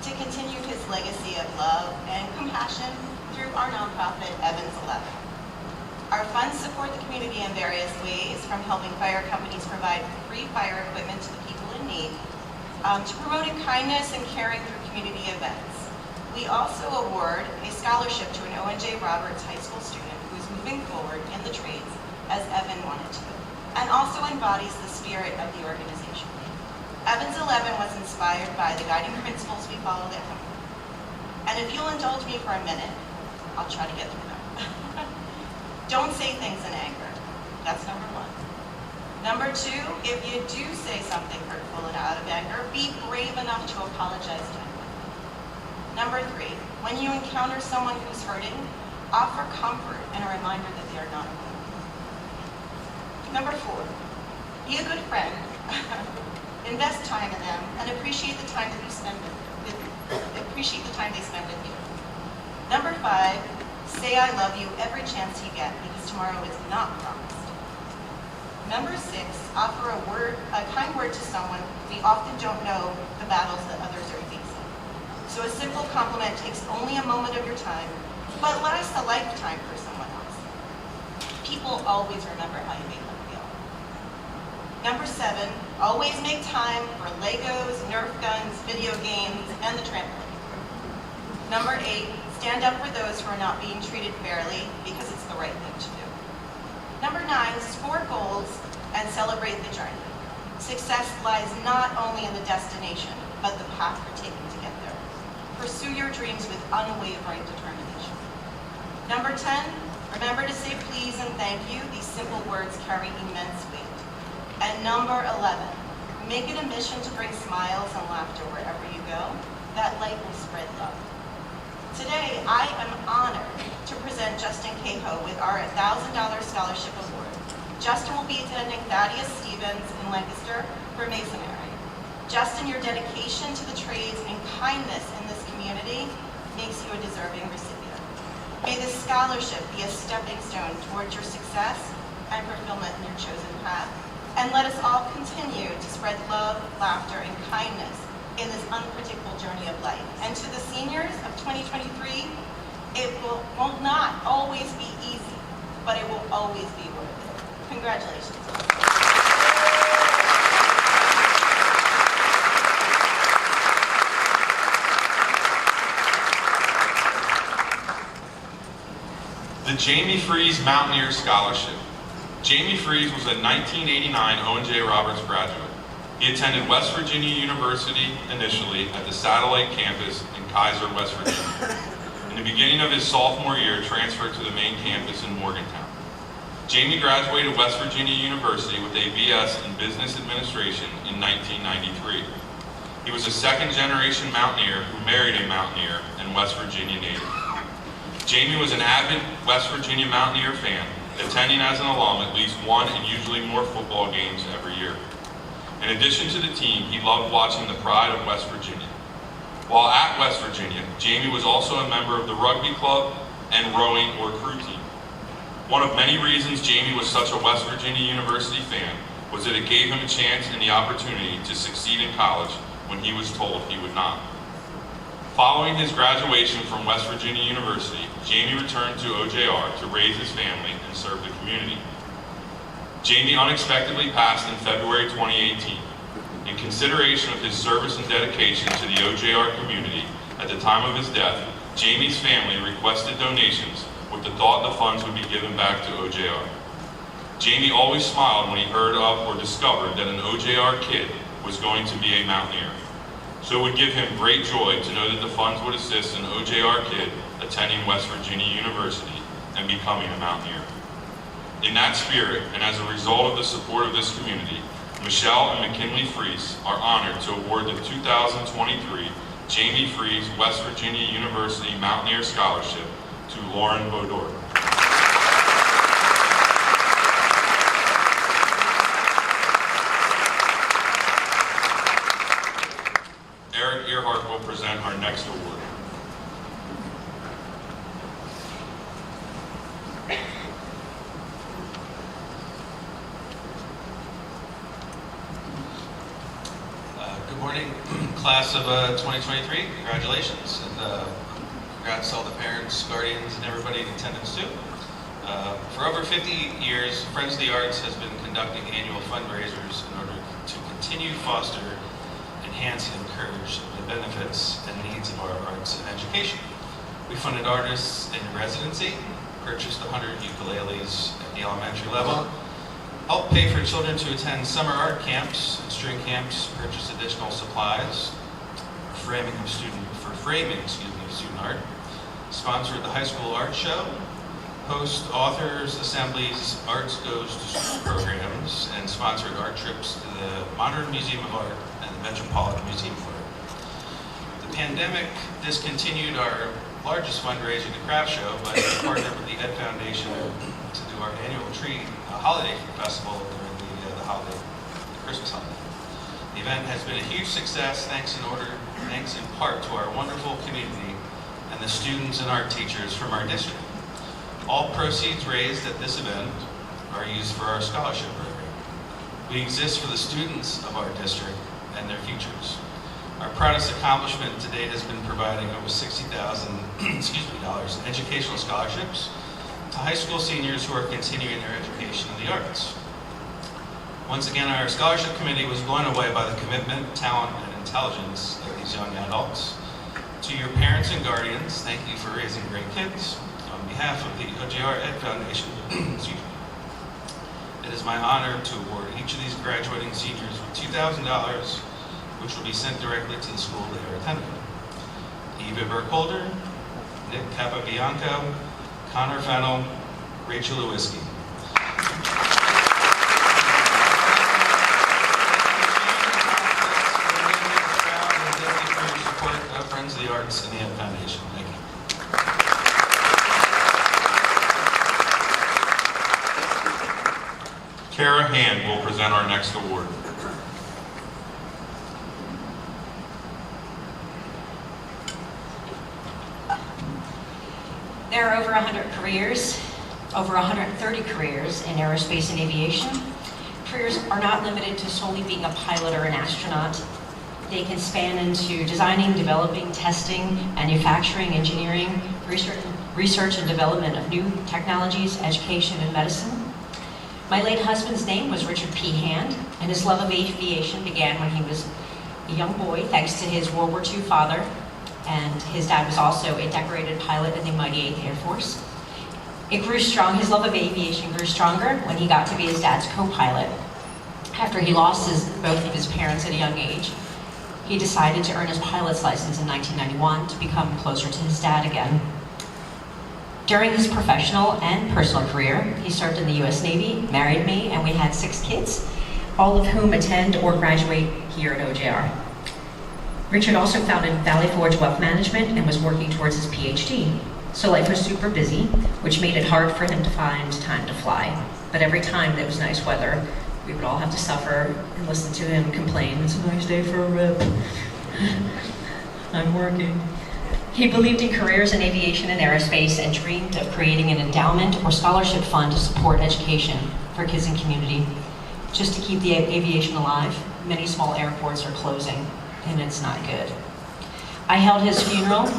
to continue his legacy of love and compassion through our nonprofit, Evans 11. Our funds support the community in various ways, from helping fire companies provide free fire equipment to the people in need, to promoting kindness and caring through community events. We also award a scholarship to an Owen J. Roberts High School student who is moving forward in the trades as Evan wanted to, and also embodies the spirit of the organization. Evans 11 was inspired by the guiding principles we followed at home. And if you'll indulge me for a minute, I'll try to get through them. Don't say things in anger. That's number one. Number two, if you do say something hurtful and out of anger, be brave enough to apologize to anyone. Number three, when you encounter someone who's hurting, offer comfort and a reminder that they are not alone. Number four, be a good friend. Invest time in them and appreciate the time that you spend appreciate the time they spend with you. Number five, say I love you every chance you get, because tomorrow is not promised. Number six, offer a kind word to someone. We often don't know the battles that others are facing. So a simple compliment takes only a moment of your time, but lasts a lifetime for someone else. People always remember how you made them feel. Number seven, always make time for Legos, Nerf guns, video games, and the trampoline. Number eight, stand up for those who are not being treated fairly, because it's the right thing to do. Number nine, score goals and celebrate the journey. Success lies not only in the destination, but the path you're taking to get there. Pursue your dreams with unwavering determination. Number 10, remember to say please and thank you. These simple words carry immense weight. And number 11, make it a mission to bring smiles and laughter wherever you go. That light will spread love. Today, I am honored to present Justin Cahoe with our $1,000 scholarship award. Justin will be attending Thaddeus Stevens in Lancaster for masonry. Justin, your dedication to the trades and kindness in this community makes you a deserving recipient. May this scholarship be a stepping stone towards your success and fulfillment in your chosen path. And let us all continue to spread love, laughter, and kindness in this unpredictable journey of life. And to the seniors of 2023, it will not always be easy, but it will always be worth it. Congratulations. The Jamie Freeze Mountaineer Scholarship. Jamie Freeze was a 1989 Owen J. Roberts graduate. He attended West Virginia University initially at the satellite campus in Kaiser, West Virginia. In the beginning of his sophomore year, transferred to the main campus in Morgantown. Jamie graduated West Virginia University with a BS in Business Administration in 1993. He was a second-generation mountaineer who married a mountaineer and West Virginia native. Jamie was an avid West Virginia Mountaineer fan, attending as an alum at least one and usually more football games every year. In addition to the team, he loved watching the pride of West Virginia. While at West Virginia, Jamie was also a member of the rugby club and rowing or crew team. One of many reasons Jamie was such a West Virginia University fan was that it gave him a chance and the opportunity to succeed in college when he was told he would not. Following his graduation from West Virginia University, Jamie returned to OJR to raise his family and serve the community. Jamie unexpectedly passed in February 2018. In consideration of his service and dedication to the OJR community, at the time of his death, Jamie's family requested donations with the thought the funds would be given back to OJR. Jamie always smiled when he heard of or discovered that an OJR kid was going to be a mountaineer. So it would give him great joy to know that the funds would assist an OJR kid attending West Virginia University and becoming a mountaineer. In that spirit, and as a result of the support of this community, Michelle and McKinley Fries are honored to award the 2023 Jamie Fries West Virginia University Mountaineer Scholarship to Lauren Bodor. Eric Earhart will present our next award. Good morning, class of 2023. Congratulations, and congrats to all the parents, guardians, and everybody in attendance too. For over 50 years, Friends of the Arts has been conducting annual fundraisers in order to continue to foster, enhance, and encourage the benefits and needs of our arts and education. We funded artists in residency, purchased 100 ukuleles at the elementary level, helped pay for children to attend summer art camps and string camps, purchase additional supplies for framing of student art, sponsored the high school art show, host authors, assemblies, Arts Goes to School programs, and sponsored art trips to the Modern Museum of Art and the Metropolitan Museum of Art. The pandemic discontinued our largest fundraiser, the craft show, but we partnered with the Ed Foundation to do our annual tree holiday festival during the Christmas holiday. The event has been a huge success thanks in part to our wonderful community and the students and art teachers from our district. All proceeds raised at this event are used for our scholarship program. We exist for the students of our district and their futures. Our proudest accomplishment to date has been providing over $60,000 in educational scholarships to high school seniors who are continuing their education in the arts. Once again, our scholarship committee was blown away by the commitment, talent, and intelligence of these young adults. To your parents and guardians, thank you for raising great kids. On behalf of the OJR Ed Foundation, it is my honor to award each of these graduating seniors with $2,000, which will be sent directly to the school they are attending. Eva Burkholder, Nick Capabianco, Connor Fennell, Rachel Lewiski. Support of Friends of the Arts and the Ed Foundation. Thank you. Kara Hand will present our next award. There are over 100 careers, over 130 careers in aerospace and aviation. Careers are not limited to solely being a pilot or an astronaut. They can span into designing, developing, testing, manufacturing, engineering, research and development of new technologies, education, and medicine. My late husband's name was Richard P. Hand, and his love of aviation began when he was a young boy, thanks to his World War II father, and his dad was also a decorated pilot in the mighty 8th Air Force. It grew strong, his love of aviation grew stronger when he got to be his dad's co-pilot. After he lost both of his parents at a young age, he decided to earn his pilot's license in 1991 to become closer to his dad again. During his professional and personal career, he served in the U.S. Navy, married me, and we had 6 kids, all of whom attend or graduate here at OJR. Richard also founded Valley Forge Wealth Management and was working towards his PhD. So life was super busy, which made it hard for him to find time to fly. But every time there was nice weather, we would all have to suffer and listen to him complain, "It's a nice day for a rip. I'm working." He believed in careers in aviation and aerospace and dreamed of creating an endowment or scholarship fund to support education for kids in community. Just to keep the aviation alive, many small airports are closing, and it's not good. I held his funeral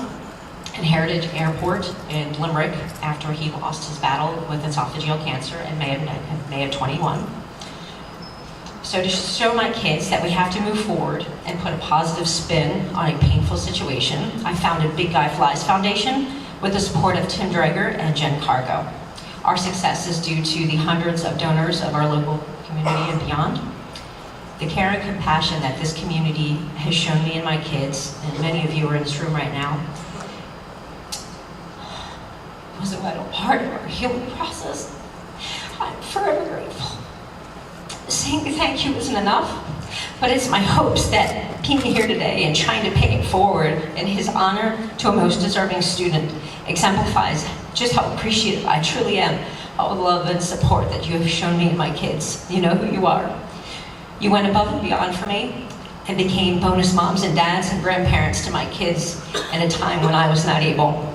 at Heritage Airport in Limerick after he lost his battle with esophageal cancer in May of 21. So to show my kids that we have to move forward and put a positive spin on a painful situation, I founded Big Guy Flies Foundation with the support of Tim Dreger and Jen Cargo. Our success is due to the hundreds of donors of our local community and beyond. The care and compassion that this community has shown me and my kids, and many of you are in this room right now, was a vital part of our healing process. I'm forever grateful. Saying thank you isn't enough, but it's my hopes that being here today and trying to pay it forward in his honor to a most deserving student exemplifies just how appreciative I truly am of the love and support that you have shown me and my kids. You know who you are. You went above and beyond for me and became bonus moms and dads and grandparents to my kids in a time when I was not able.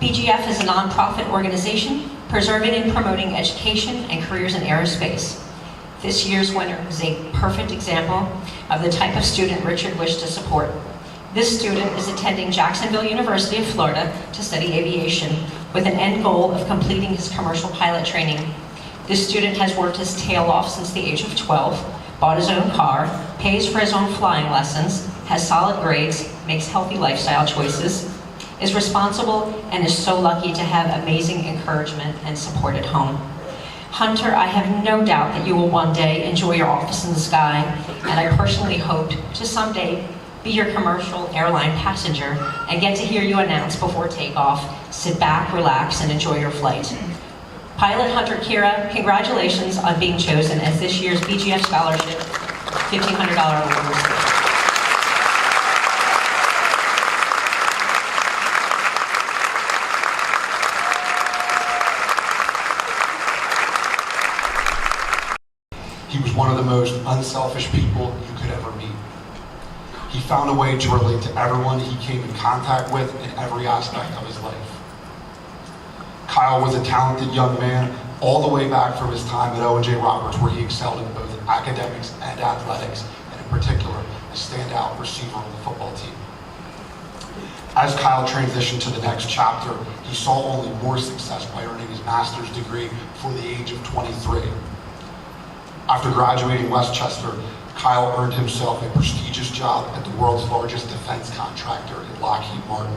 BGF is a nonprofit organization preserving and promoting education and careers in aerospace. This year's winner is a perfect example of the type of student Richard wished to support. This student is attending Jacksonville University of Florida to study aviation with an end goal of completing his commercial pilot training. This student has worked his tail off since the age of 12, bought his own car, pays for his own flying lessons, has solid grades, makes healthy lifestyle choices, is responsible, and is so lucky to have amazing encouragement and support at home. Hunter, I have no doubt that you will one day enjoy your office in the sky, and I personally hope to someday be your commercial airline passenger and get to hear you announce before takeoff, sit back, relax, and enjoy your flight. Pilot Hunter Kira, congratulations on being chosen as this year's BGF Scholarship $1,500 award recipient. He was one of the most unselfish people you could ever meet. He found a way to relate to everyone he came in contact with in every aspect of his life. Kyle was a talented young man all the way back from his time at Owen J Roberts, where he excelled in both academics and athletics, and in particular, a standout receiver on the football team. As Kyle transitioned to the next chapter, he saw only more success by earning his master's degree for the age of 23. After graduating Westchester, Kyle earned himself a prestigious job at the world's largest defense contractor in Lockheed Martin.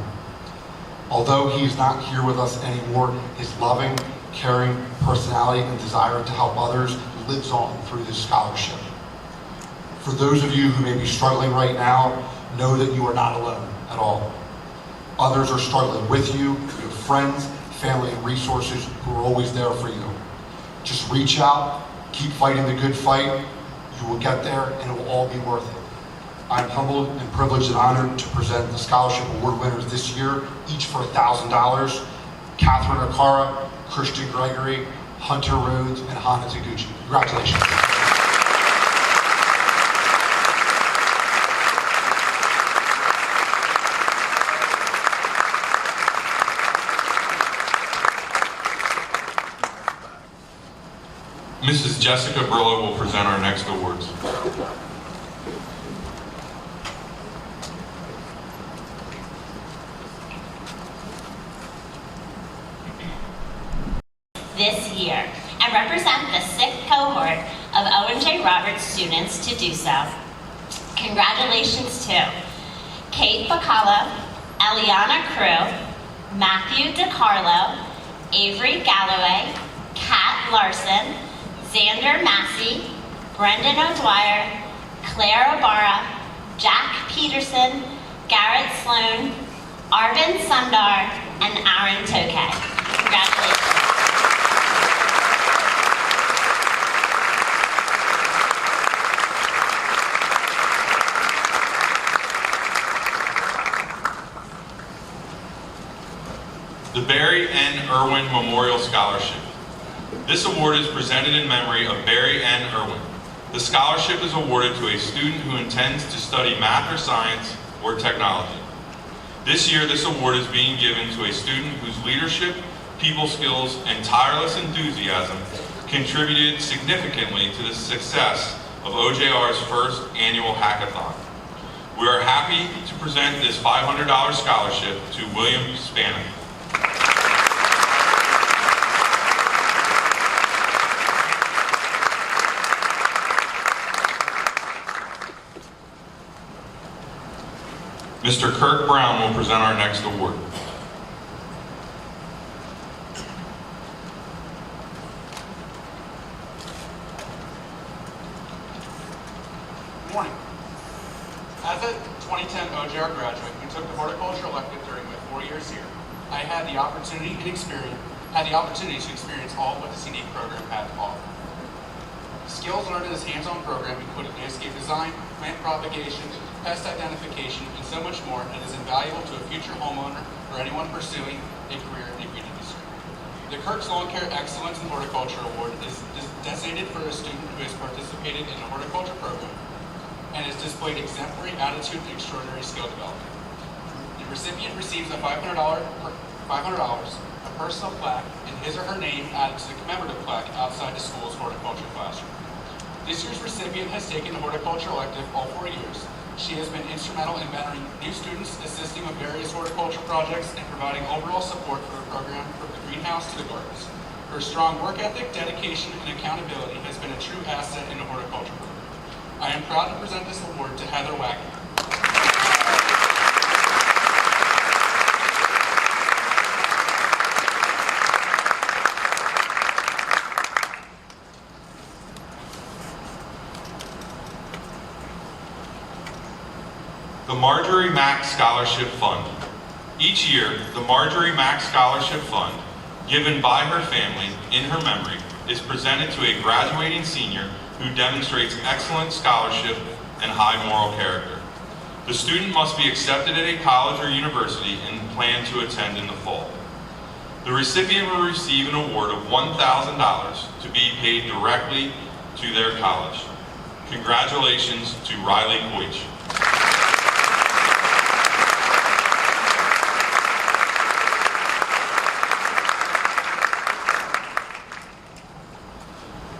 Although he is not here with us anymore, his loving, caring personality and desire to help others lives on through this scholarship. For those of you who may be struggling right now, know that you are not alone at all. Others are struggling with you, your friends, family, and resources who are always there for you. Just reach out, keep fighting the good fight. You will get there, and it will all be worth it. I'm humbled and privileged and honored to present the scholarship award winners this year, each for $1,000. Catherine Okara, Christian Gregory, Hunter Rhodes, and Hana Taguchi. Congratulations. Mrs. Jessica Brillo will present our next awards. This year and represent the 6th cohort of Owen J. Roberts students to do so. Congratulations to Kate Bacala, Eliana Crew, Matthew DiCarlo, Avery Galloway, Kat Larson, Xander Massey, Brendan O'Dwyer, Claire O'Bara, Jack Peterson, Garrett Sloan, Arvind Sundar, and Aaron Tokay. Congratulations. The Barry N. Irwin Memorial Scholarship. This award is presented in memory of Barry N. Irwin. The scholarship is awarded to a student who intends to study math or science or technology. This year, this award is being given to a student whose leadership, people skills, and tireless enthusiasm contributed significantly to the success of OJR's first annual hackathon. We are happy to present this $500 scholarship to William Spannon. Mr. Kirk Brown will present our next award. morning. As a 2010 OJR graduate who took the horticulture elective during my 4 years here, I had the opportunity to experience all of what the scenic program had to offer. Skills learned in this hands-on program included landscape design, plant propagation, pest identification, and so much more that is invaluable to a future homeowner or anyone pursuing a career in the green industry. The Kirk's Lawn Care Excellence in Horticulture Award is designated for a student who has participated in a horticulture program and has displayed exemplary attitude and extraordinary skill development. The recipient receives a $500, a personal plaque, and his or her name added to the commemorative plaque outside the school's horticulture classroom. This year's recipient has taken the horticulture elective all 4 years. She has been instrumental in mentoring new students, assisting with various horticulture projects, and providing overall support for the program from the greenhouse to the gardens. Her strong work ethic, dedication, and accountability has been a true asset in the horticulture program. I am proud to present this award to Heather Wagner. The Marjorie Mack Scholarship Fund. Each year, the Marjorie Mack Scholarship Fund, given by her family in her memory, is presented to a graduating senior who demonstrates excellent scholarship and high moral character. The student must be accepted at a college or university and plan to attend in the fall. The recipient will receive an award of $1,000 to be paid directly to their college. Congratulations to Riley Coich.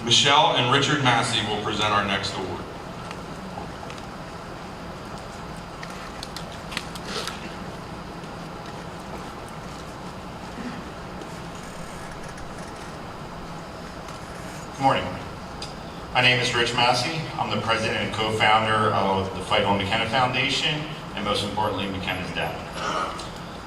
Michelle and Richard Massey will present our next award. Good morning. My name is Rich Massey. I'm the president and co-founder of the Fight On McKenna Foundation, and most importantly, McKenna's dad.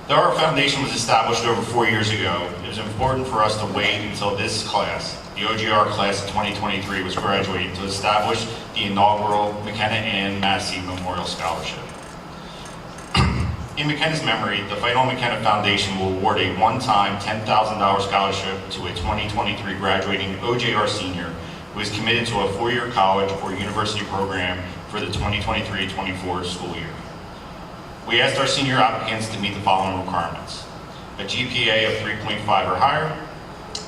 Though our foundation was established over 4 years ago, it was important for us to wait until this class, the OJR class of 2023, was graduating to establish the inaugural McKenna and Massey Memorial Scholarship. In McKenna's memory, the Fight On McKenna Foundation will award a one-time $10,000 scholarship to a 2023 graduating OJR senior who is committed to a 4-year college or university program for the 2023-24 school year. We asked our senior applicants to meet the following requirements: a GPA of 3.5 or higher,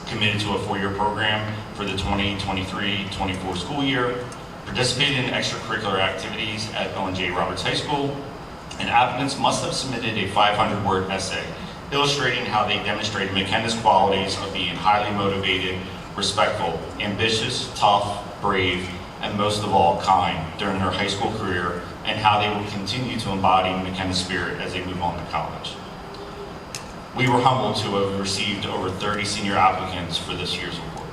committed to a 4-year program for the 2023-24 school year, participated in extracurricular activities at Owen J. Roberts High School, and applicants must have submitted a 500-word essay illustrating how they demonstrated McKenna's qualities of being highly motivated, respectful, ambitious, tough, brave, and most of all, kind during their high school career, and how they will continue to embody McKenna's spirit as they move on to college. We were humbled to have received over 30 senior applicants for this year's award.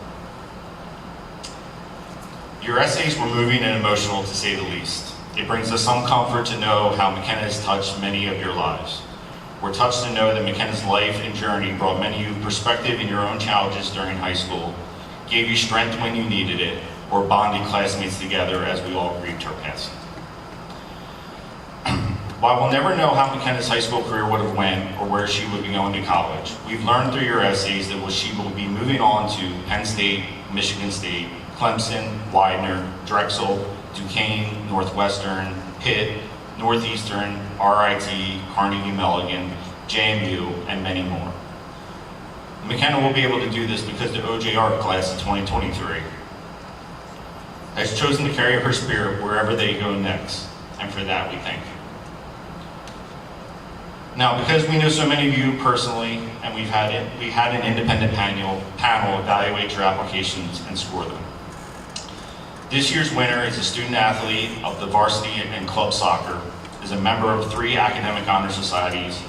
Your essays were moving and emotional, to say the least. It brings us some comfort to know how McKenna has touched many of your lives. We're touched to know that McKenna's life and journey brought many of you perspective in your own challenges during high school, gave you strength when you needed it, or bonded classmates together as we all grieved her passing. While we'll never know how McKenna's high school career would have went or where she would be going to college, we've learned through your essays that she will be moving on to Penn State, Michigan State, Clemson, Widener, Drexel, Duquesne, Northwestern, Pitt, Northeastern, RIT, Carnegie Mellon, JMU, and many more. McKenna will be able to do this because the OJR class of 2023 has chosen to carry her spirit wherever they go next, and for that we thank you. Now, because we know so many of you personally, and we had an independent panel evaluate your applications and score them. This year's winner is a student athlete of the varsity and club soccer, is a member of 3 academic honor societies,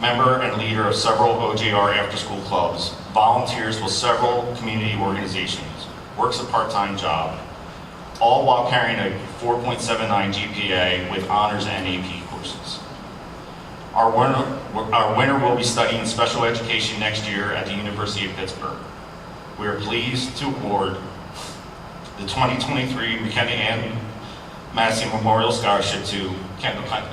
member and leader of several OJR after-school clubs, volunteers with several community organizations, works a part-time job, all while carrying a 4.79 GPA with honors and AP courses. Our winner will be studying special education next year at the University of Pittsburgh. We are pleased to award the 2023 McKenna and Massey Memorial Scholarship to Kendall Clinton.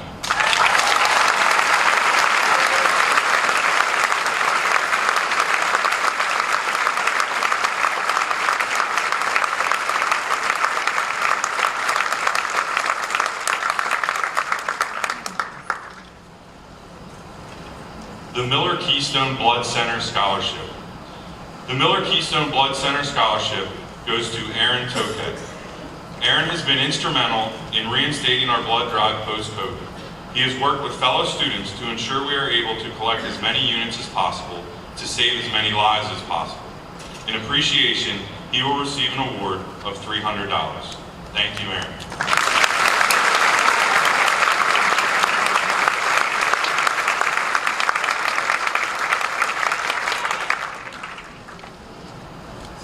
The Miller Keystone Blood Center Scholarship. The Miller Keystone Blood Center Scholarship goes to Aaron Toket. Aaron has been instrumental in reinstating our blood drive post-COVID. He has worked with fellow students to ensure we are able to collect as many units as possible to save as many lives as possible. In appreciation, he will receive an award of $300. Thank you, Aaron.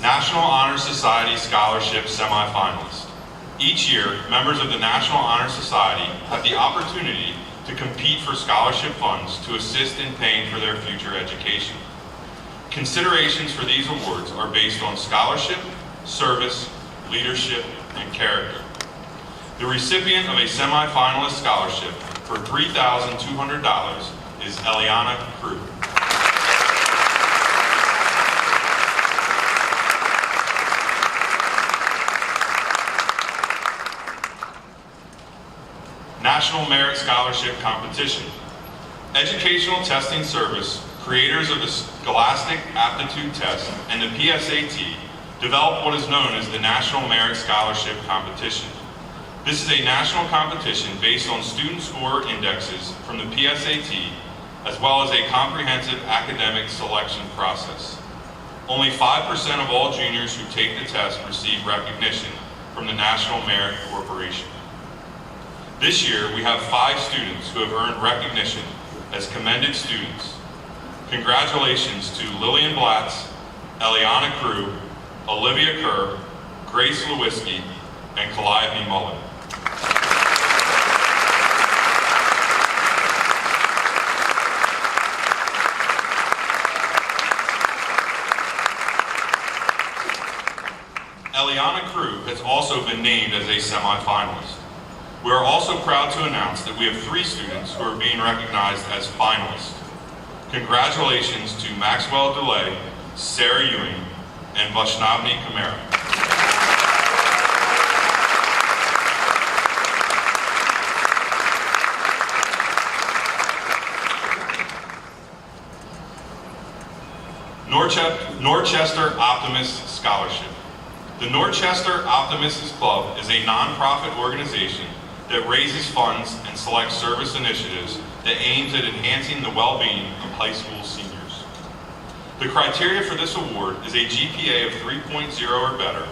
National Honor Society Scholarship Semifinalist. Each year, members of the National Honor Society have the opportunity to compete for scholarship funds to assist in paying for their future education. Considerations for these awards are based on scholarship, service, leadership, and character. The recipient of a semifinalist scholarship for $3,200 is Eliana Krug. National Merit Scholarship Competition. Educational Testing Service, creators of the Scholastic Aptitude Test and the PSAT, developed what is known as the National Merit Scholarship Competition. This is a national competition based on student score indexes from the PSAT, as well as a comprehensive academic selection process. Only 5% of all juniors who take the test receive recognition from the National Merit Corporation. This year, we have 5 students who have earned recognition as commended students. Congratulations to Lillian Blatz, Eliana Krug, Olivia Kerr, Grace Lewiski, and Calliope Mullen. Eliana Krug has also been named as a semifinalist. We are also proud to announce that we have 3 students who are being recognized as finalists. Congratulations to Maxwell DeLay, Sarah Ewing, and Vaishnavni Kamara. Norchester Optimists Scholarship. The Norchester Optimists Club is a nonprofit organization that raises funds and selects service initiatives that aims at enhancing the well-being of high school seniors. The criteria for this award is a GPA of 3.0 or better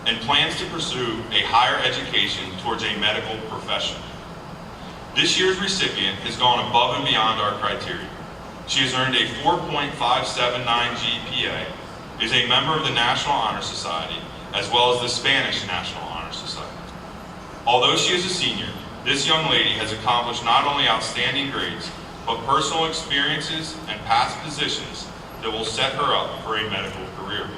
and plans to pursue a higher education towards a medical profession. This year's recipient has gone above and beyond our criteria. She has earned a 4.579 GPA, is a member of the National Honor Society, as well as the Spanish National Honor Society. Although she is a senior, this young lady has accomplished not only outstanding grades, but personal experiences and past positions that will set her up for a medical career.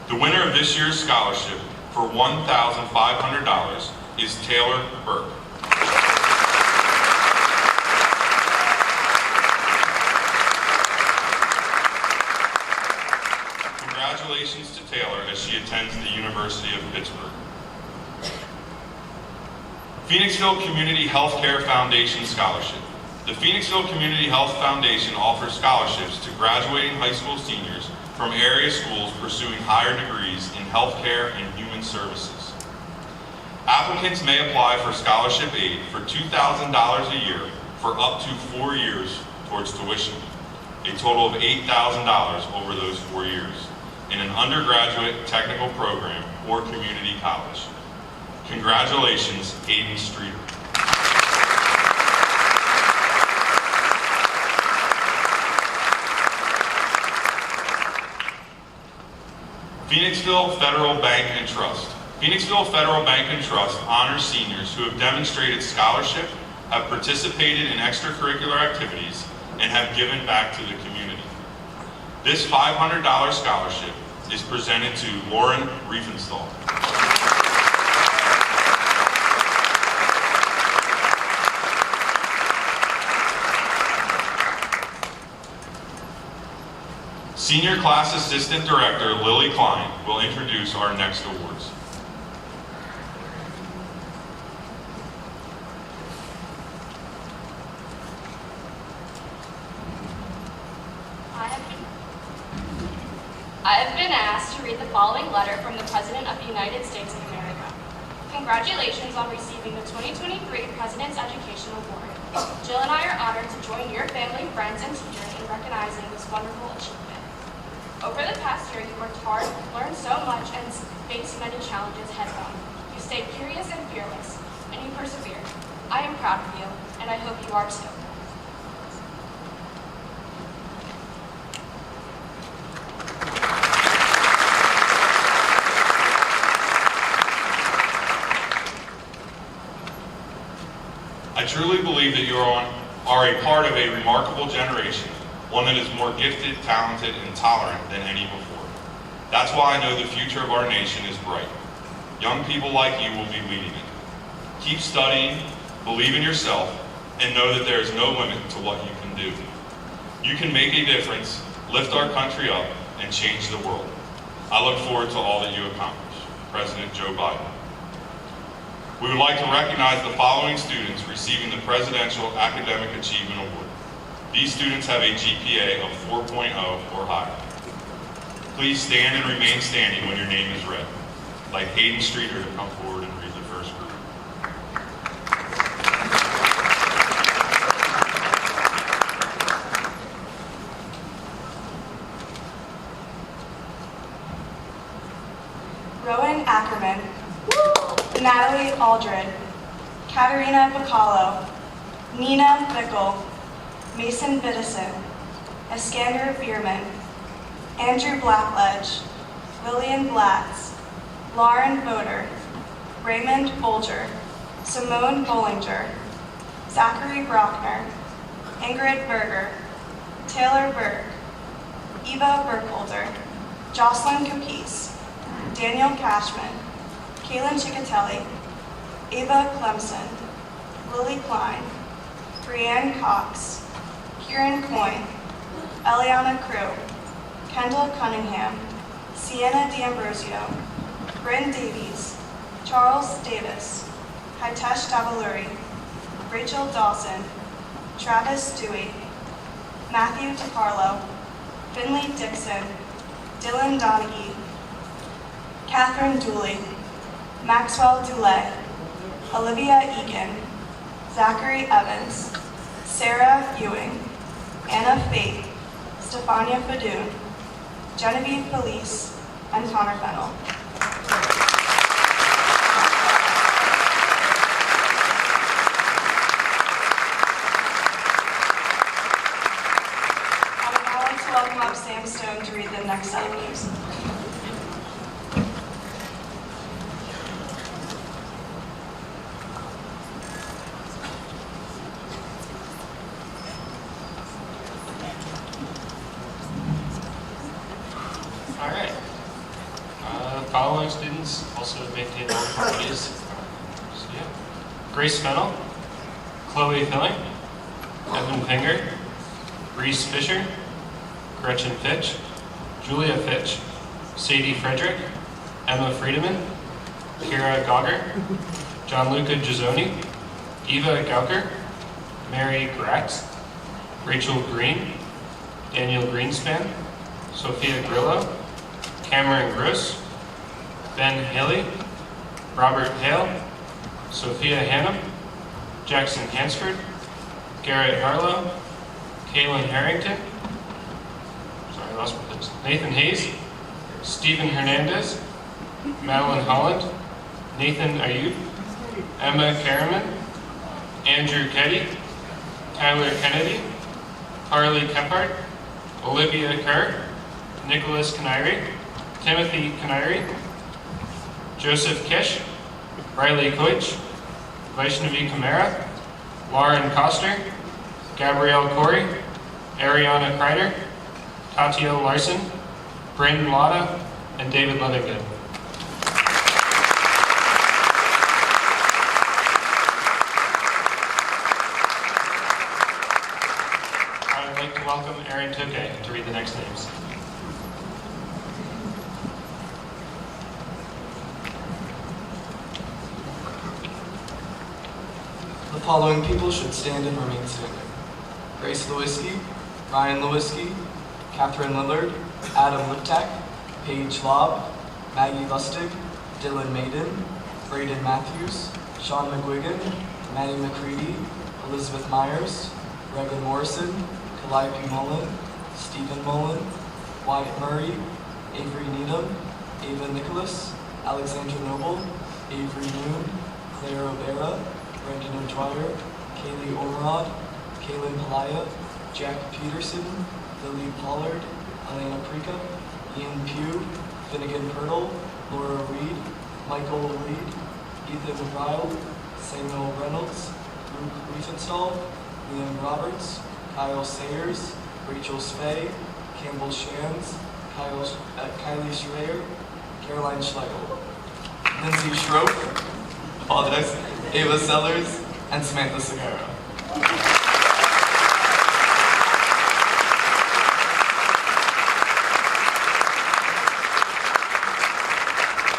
The winner of this year's scholarship for $1,500 is Taylor Burke. Congratulations to Taylor as she attends the University of Pittsburgh. Phoenixville Community Healthcare Foundation Scholarship. The Phoenixville Community Health Foundation offers scholarships to graduating high school seniors from area schools pursuing higher degrees in healthcare and human services. Applicants may apply for scholarship aid for $2,000 a year for up to 4 years towards tuition, a total of $8,000 over those 4 years, in an undergraduate technical program or community college. Congratulations, Hayden Streeter. Phoenixville Federal Bank and Trust. Phoenixville Federal Bank and Trust honors seniors who have demonstrated scholarship, have participated in extracurricular activities, and have given back to the community. This $500 scholarship is presented to Lauren Riefenstahl. Senior Class Assistant Director Lily Klein will introduce our next awards. I have been asked to read the following letter from the President of the United States of America. Congratulations on receiving the 2023 President's Education Award. Jill and I are honored to join your family, friends, and teachers in recognizing this wonderful achievement. Over the past year, you worked hard, learned so much, and faced many challenges head-on. You stayed curious and fearless, and you persevered. I am proud of you, and I hope you are too. I truly believe that you are a part of a remarkable generation, one that is more gifted, talented, and tolerant than any before. That's why I know the future of our nation is bright. Young people like you will be leading it. Keep studying, believe in yourself, and know that there is no limit to what you can do. You can make a difference, lift our country up, and change the world. I look forward to all that you accomplish. President Joe Biden. We would like to recognize the following students receiving the Presidential Academic Achievement Award. These students have a GPA of 4.0 or higher. Please stand and remain standing when your name is read. I'd like Hayden Streeter to come forward and read the first group. Rowan Ackerman, Natalie Aldred, Katerina Bacallo, Nina Bickle, Mason Biddison, Iskander Bierman, Andrew Blackledge, Lillian Blatz, Lauren Boder, Raymond Bolger, Simone Bollinger, Zachary Brockner, Ingrid Berger, Taylor Berg, Eva Burkholder, Jocelyn Capice, Daniel Cashman, Kaylin Ciccatelli, Ava Clemson, Lily Klein, Brianne Cox, Kieran Coyne, Eliana Crew, Kendall Cunningham, Sienna D'Ambrosio, Bryn Davies, Charles Davis, Hitesh Davaluri, Rachel Dawson, Travis Dewey, Matthew DiCarlo, Finley Dixon, Dylan Donaghy, Catherine Dooley, Maxwell Dulay, Olivia Egan, Zachary Evans, Sarah Ewing, Anna Faith, Stefania Fadoon, Genevieve Felice, and Connor Fennell. I would now like to welcome up Sam Stone to read the next set of names. All right. Following students also maintain all parties. So, yeah. Grace Fennell, Chloe Filling, Evan Finger, Reese Fisher, Gretchen Fitch, Julia Fitch, Sadie Frederick, Emma Friedemann, Kira Gauger, Gianluca Gizzoni, Eva Gauker, Mary Gratz, Rachel Green, Daniel Greenspan, Sophia Grillo, Cameron Gross, Ben Haley, Robert Hale, Sophia Hannum, Jackson Hansford, Garrett Harlow, Kaylin Harrington, sorry, I lost my place, Nathan Hayes, Stephen Hernandez, Madeline Holland, Nathan Ayub, Emma Karaman, Andrew Keddy, Tyler Kennedy, Harley Kephart, Olivia Kerr, Nicholas Canary, Timothy Canary, Joseph Kish, Riley Koich, Vaishnavi Kamara, Lauren Koster, Gabrielle Corey, Ariana Kreider, Tatia Larson, Bryn Lotta, and David Leathergood. I would like to welcome Aaron Toke to read the next names. following people should stand and remain standing. Grace Lewiski, Ryan Lewiski, Catherine Lillard, Adam Liptak, Paige Lobb, Maggie Lustig, Dylan Maiden, Braden Matthews, Sean McGuigan, Maddie McCready, Elizabeth Myers, Regan Morrison, Calliope Mullen, Stephen Mullen, Wyatt Murray, Avery Needham, Ava Nicholas, Alexandra Noble, Avery Noon, Claire O'Bara, Brendan O'Dwyer, Kaylee Ormerod, Kaylin Palaya, Jack Peterson, Lily Pollard, Elena Prika, Ian Pugh, Finnegan Pirtle, Laura Reed, Michael Reed, Ethan Ryle, Samuel Reynolds, Luke Riefenstahl, Liam Roberts, Kyle Sayers, Rachel Spay, Campbell Shands, Kylie Schreier, Caroline Schlegel, Lindsay Schroep, apologize, Ava Sellers, and Samantha Segura.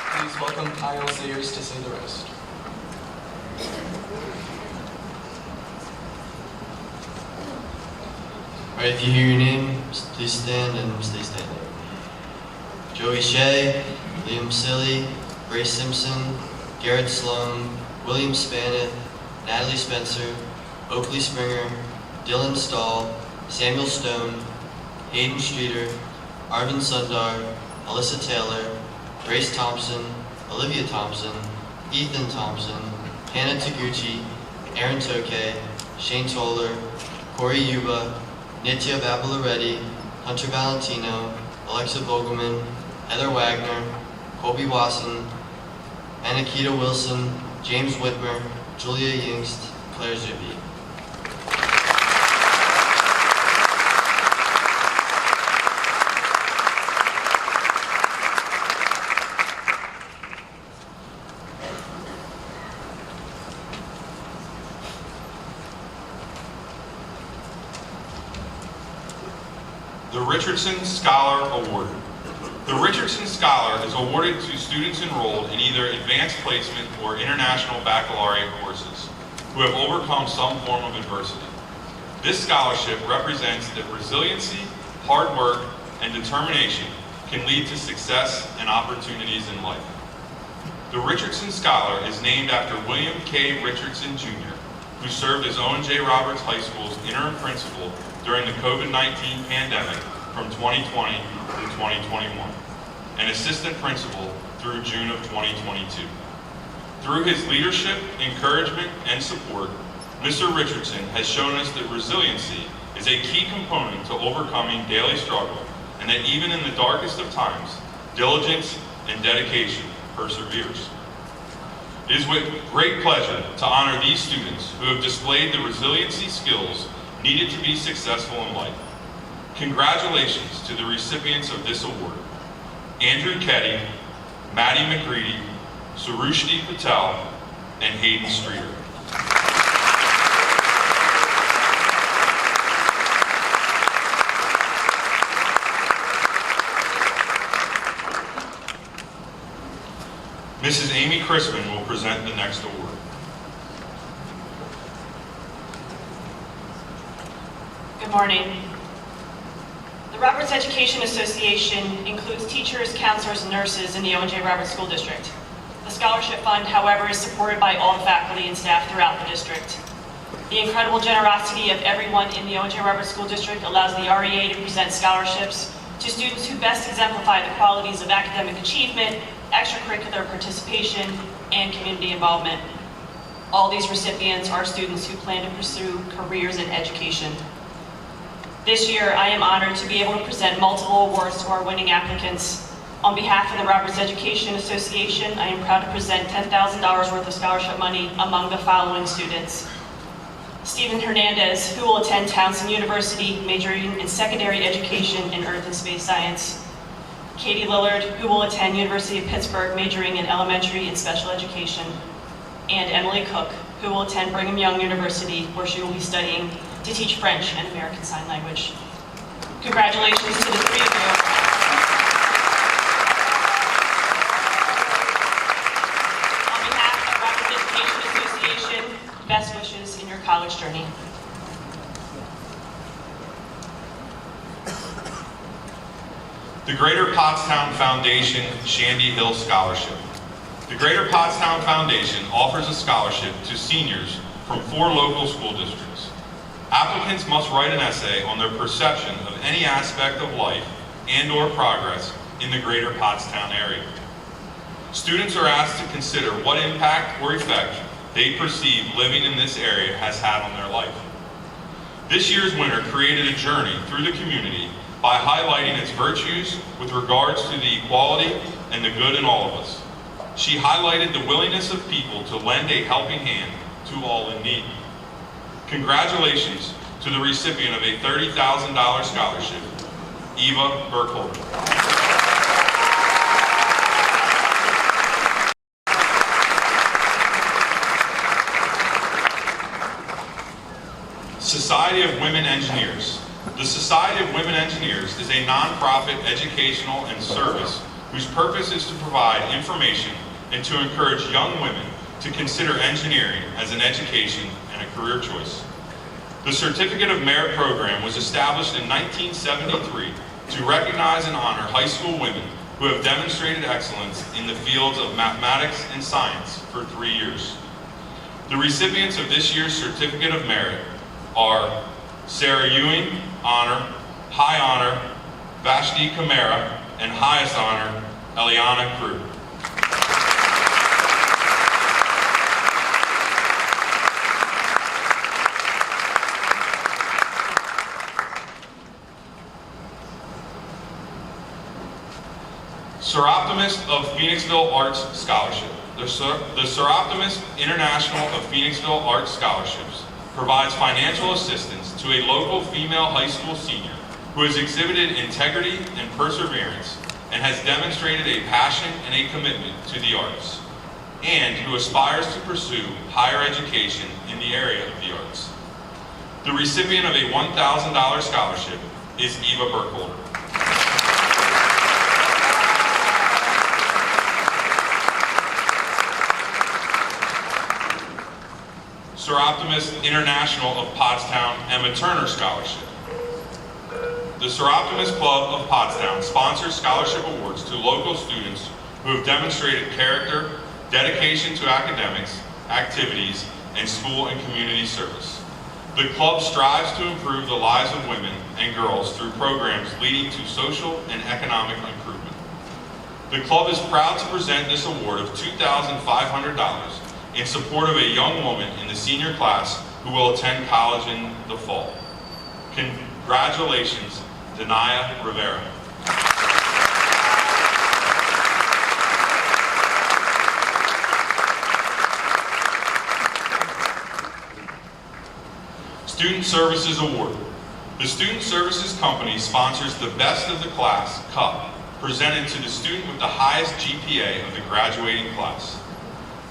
Please welcome Kyle Sayers to say the rest. Alright, if you hear your name, please stand and stay standing. Joey Shea, Liam Silly, Grace Simpson, Garrett Sloan, William Spaneth, Natalie Spencer, Oakley Springer, Dylan Stahl, Samuel Stone, Hayden Streeter, Arvin Sundar, Alyssa Taylor, Grace Thompson, Olivia Thompson, Ethan Thompson, Hannah Taguchi, Aaron Toke, Shane Toller, Corey Yuba, Nitya Babalureddy, Hunter Valentino, Alexa Vogelman, Heather Wagner, Colby Wasson, Anakita Wilson, James Whitmer, Julia Yingst, Claire Zuby. The Richardson Scholar Award. The Richardson Scholar is awarded to students enrolled in either advanced placement or international baccalaureate courses who have overcome some form of adversity. This scholarship represents that resiliency, hard work, and determination can lead to success and opportunities in life. The Richardson Scholar is named after William K. Richardson, Jr., who served as Owen J. Roberts High School's interim principal during the COVID-19 pandemic from 2020 through 2021, and assistant principal through June of 2022. Through his leadership, encouragement, and support, Mr. Richardson has shown us that resiliency is a key component to overcoming daily struggle, and that even in the darkest of times, diligence and dedication perseveres. It is with great pleasure to honor these students who have displayed the resiliency skills needed to be successful in life. Congratulations to the recipients of this award: Andrew Keddy, Maddie McCready, Sarushti Patel, and Hayden Streeter. Mrs. Amy Crispin will present the next award. Good morning. The Roberts Education Association includes teachers, counselors, and nurses in the Owen J. Roberts School District. The scholarship fund, however, is supported by all the faculty and staff throughout the district. The incredible generosity of everyone in the Owen J. Roberts School District allows the REA to present scholarships to students who best exemplify the qualities of academic achievement, extracurricular participation, and community involvement. All these recipients are students who plan to pursue careers in education. This year, I am honored to be able to present multiple awards to our winning applicants. On behalf of the Roberts Education Association, I am proud to present $10,000 worth of scholarship money among the following students: Stephen Hernandez, who will attend Townsend University, majoring in secondary education in Earth and Space Science. Katie Lillard, who will attend University of Pittsburgh, majoring in elementary and special education. And Emily Cook, who will attend Brigham Young University, where she will be studying to teach French and American Sign Language. Congratulations to the three of you. On behalf of Roberts Education Association, best wishes in college journey. The Greater Pottstown Foundation Shandy Hill Scholarship. The Greater Pottstown Foundation offers a scholarship to seniors from 4 local school districts. Applicants must write an essay on their perception of any aspect of life and/or progress in the Greater Pottstown area. Students are asked to consider what impact or effect they perceive living in this area has had on their life. This year's winner created a journey through the community by highlighting its virtues with regards to the equality and the good in all of us. She highlighted the willingness of people to lend a helping hand to all in need. Congratulations to the recipient of a $30,000 scholarship, Eva Burkholder. Society of Women Engineers. The Society of Women Engineers is a nonprofit educational and service whose purpose is to provide information and to encourage young women to consider engineering as an education and a career choice. The Certificate of Merit program was established in 1973 to recognize and honor high school women who have demonstrated excellence in the fields of mathematics and science for 3 years. The recipients of this year's Certificate of Merit are Sarah Ewing, honor, high honor, Vashti Kamara, and highest honor, Eliana Crew. Seroptimist of Phoenixville Arts Scholarship. The Seroptimist International of Phoenixville Arts Scholarships provides financial assistance to a local female high school senior who has exhibited integrity and perseverance and has demonstrated a passion and a commitment to the arts, and who aspires to pursue higher education in the area of the arts. The recipient of a $1,000 scholarship is Eva Burkholder. Seroptimist International of Pottstown Emma Turner Scholarship. The Seroptimist Club of Pottstown sponsors scholarship awards to local students who have demonstrated character, dedication to academics, activities, and school and community service. The club strives to improve the lives of women and girls through programs leading to social and economic improvement. The club is proud to present this award of $2,500 in support of a young woman in the senior class who will attend college in the fall. Congratulations, Denaya Rivera. Student Services Award. The Student Services Company sponsors the Best of the Class Cup, presented to the student with the highest GPA of the graduating class.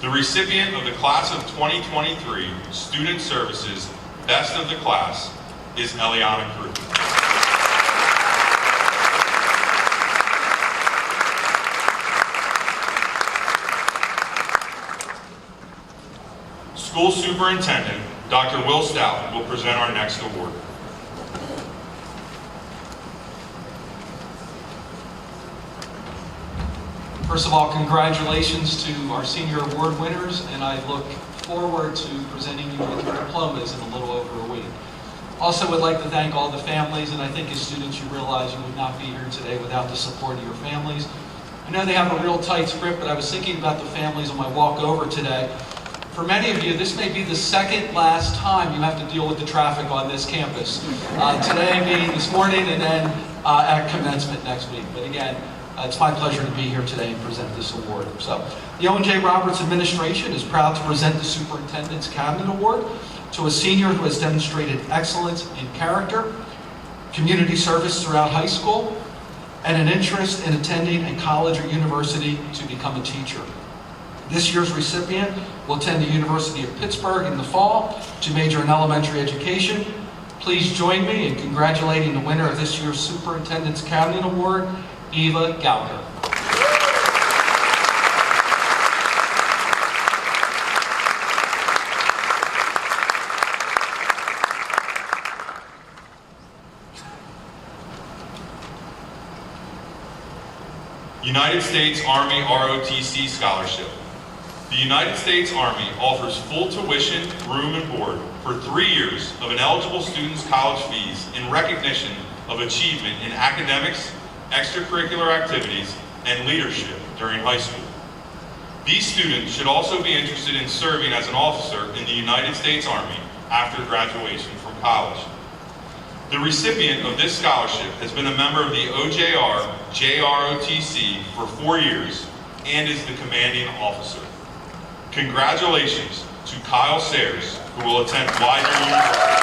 The recipient of the Class of 2023 Student Services Best of the Class is Eliana Crew. School Superintendent Dr. Will Stout will present our next award. First of all, congratulations to our senior award winners, and I look forward to presenting you with your diplomas in a little over a week. Also would like to thank all the families, and I think as students you realize you would not be here today without the support of your families. I know they have a real tight script, but I was thinking about the families on my walk over today. For many of you, this may be the second last time you have to deal with the traffic on this campus. Today being this morning, and then at commencement next week. But again, it's my pleasure to be here today and present this award. So, the Owen J. Roberts administration is proud to present the Superintendent's Cabinet Award to a senior who has demonstrated excellence in character, community service throughout high school, and an interest in attending a college or university to become a teacher. This year's recipient will attend the University of Pittsburgh in the fall to major in elementary education. Please join me in congratulating the winner of this year's Superintendent's Cabinet Award, Eva Gallagher. United States Army ROTC Scholarship. The United States Army offers full tuition, room, and board for 3 years of an eligible student's college fees in recognition of achievement in academics, extracurricular activities, and leadership during high school. These students should also be interested in serving as an officer in the United States Army after graduation from college. The recipient of this scholarship has been a member of the OJR JROTC for 4 years and is the commanding officer. Congratulations to Kyle Sayers, who will attend Widener University.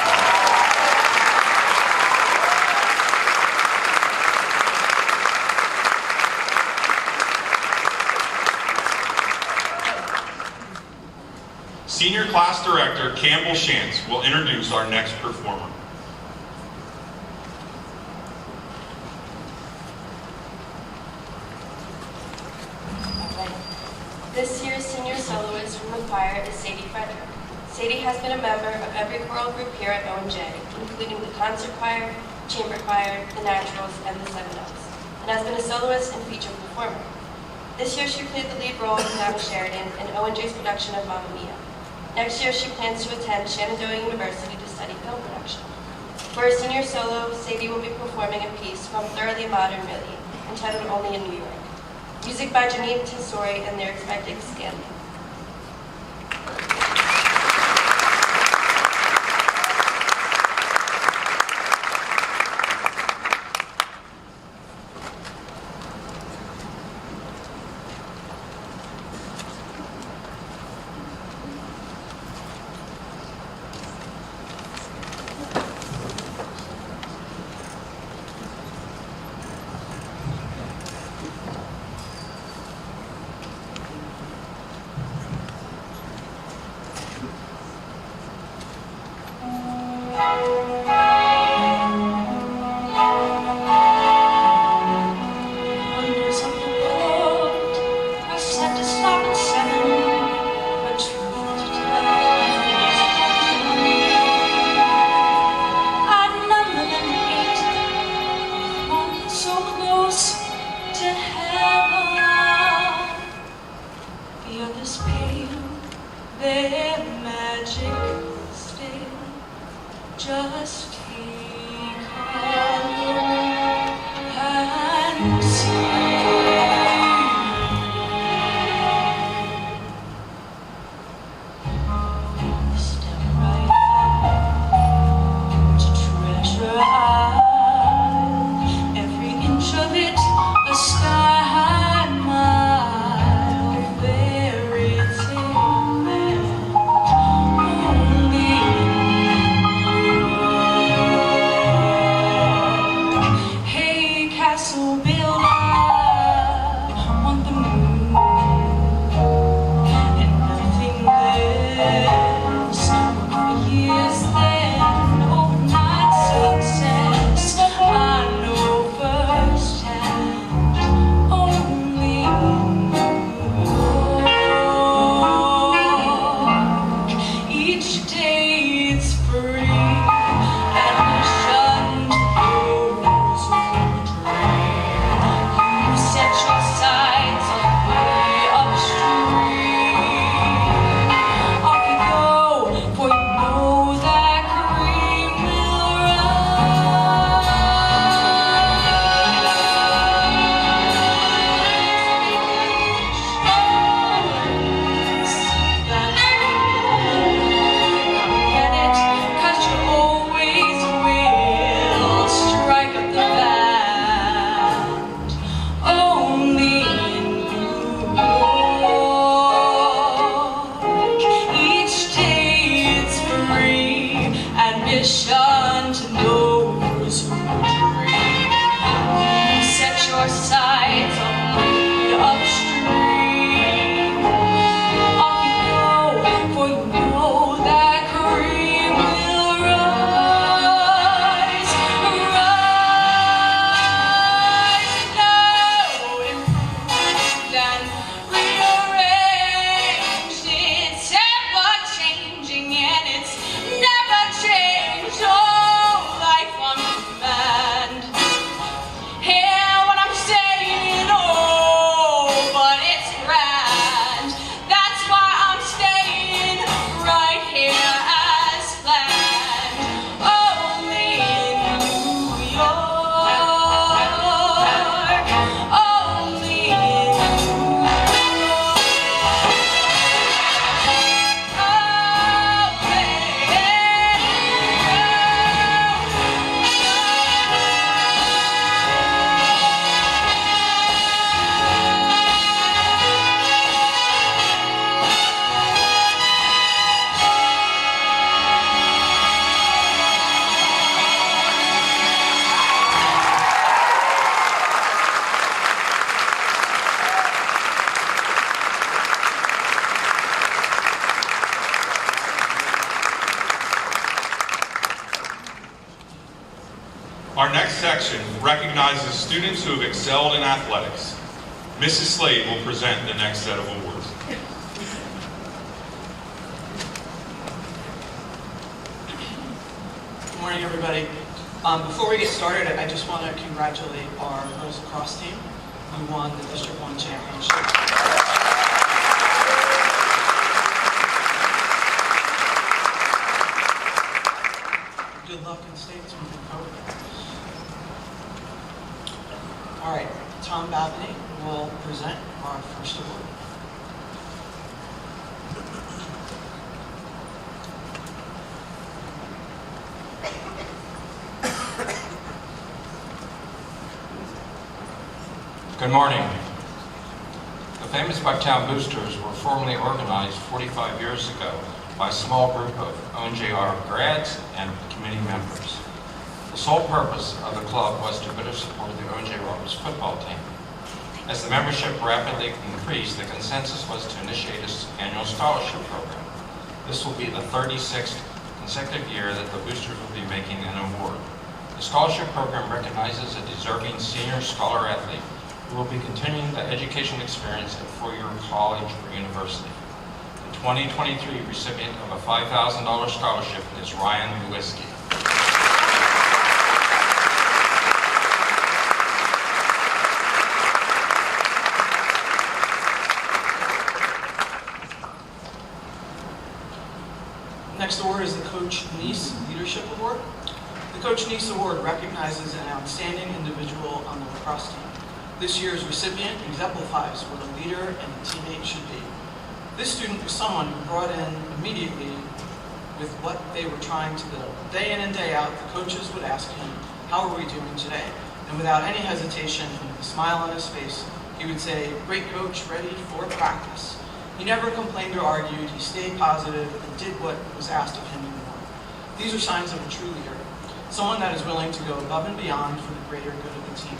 Senior Class Director Campbell Shantz will introduce our next performer. This year's senior soloist from the choir is Sadie Feather. Sadie has been a member of every choral group here at Owen J, including the concert choir, chamber choir, the naturals, and the Seminoles, and has been a soloist and featured performer. This year she played the lead role in Donna Sheridan in Owen J's production of Mamma Mia. Next year she plans to attend Shenandoah University to study film production. For her senior solo, Sadie will be performing a piece from Thoroughly Modern Millie, entitled Only in New York. Music by Janine Tessori and lyrics by Dick Scanlon. Just take a look and see. Step right up to treasure isle, every inch of it a sky mile, fairy tale land, only castle builder on the moon, and nothing less. For years then, overnight success, I know firsthand. Only New York. Each day it's free and shunned. section recognizes students who have excelled in athletics. Mrs. Slade will present the next set of awards. Good morning, everybody. Before we get started, I just want to congratulate our girls lacrosse team who won the District 1 championship. Good luck in states moving forward. All right, Tom Babney will present our first award. Good morning. The famous Bucktown Boosters were formally organized 45 years ago by a small group of ONJR grads and committee members. The sole purpose of the club was to better support the ONJ Roberts football team. As the membership rapidly increased, the consensus was to initiate its annual scholarship program. This will be the 36th consecutive year that the Boosters will be making an award. The scholarship program recognizes a deserving senior scholar athlete who will be continuing the education experience at four-year college or university. The 2023 recipient of a $5,000 scholarship is Ryan Lewiski. Next award is the Coach Neese Leadership Award. The Coach Neese Award recognizes an outstanding individual on the lacrosse team. This year's recipient exemplifies what a leader and a teammate should be. This student was someone who brought in immediately with what they were trying to build. Day in and day out, the coaches would ask him, "How are we doing today?" And without any hesitation and with a smile on his face, he would say, "Great coach, ready for practice." He never complained or argued, he stayed positive and did what was asked of him and more. These are signs of a true leader, someone that is willing to go above and beyond for the greater good of the team.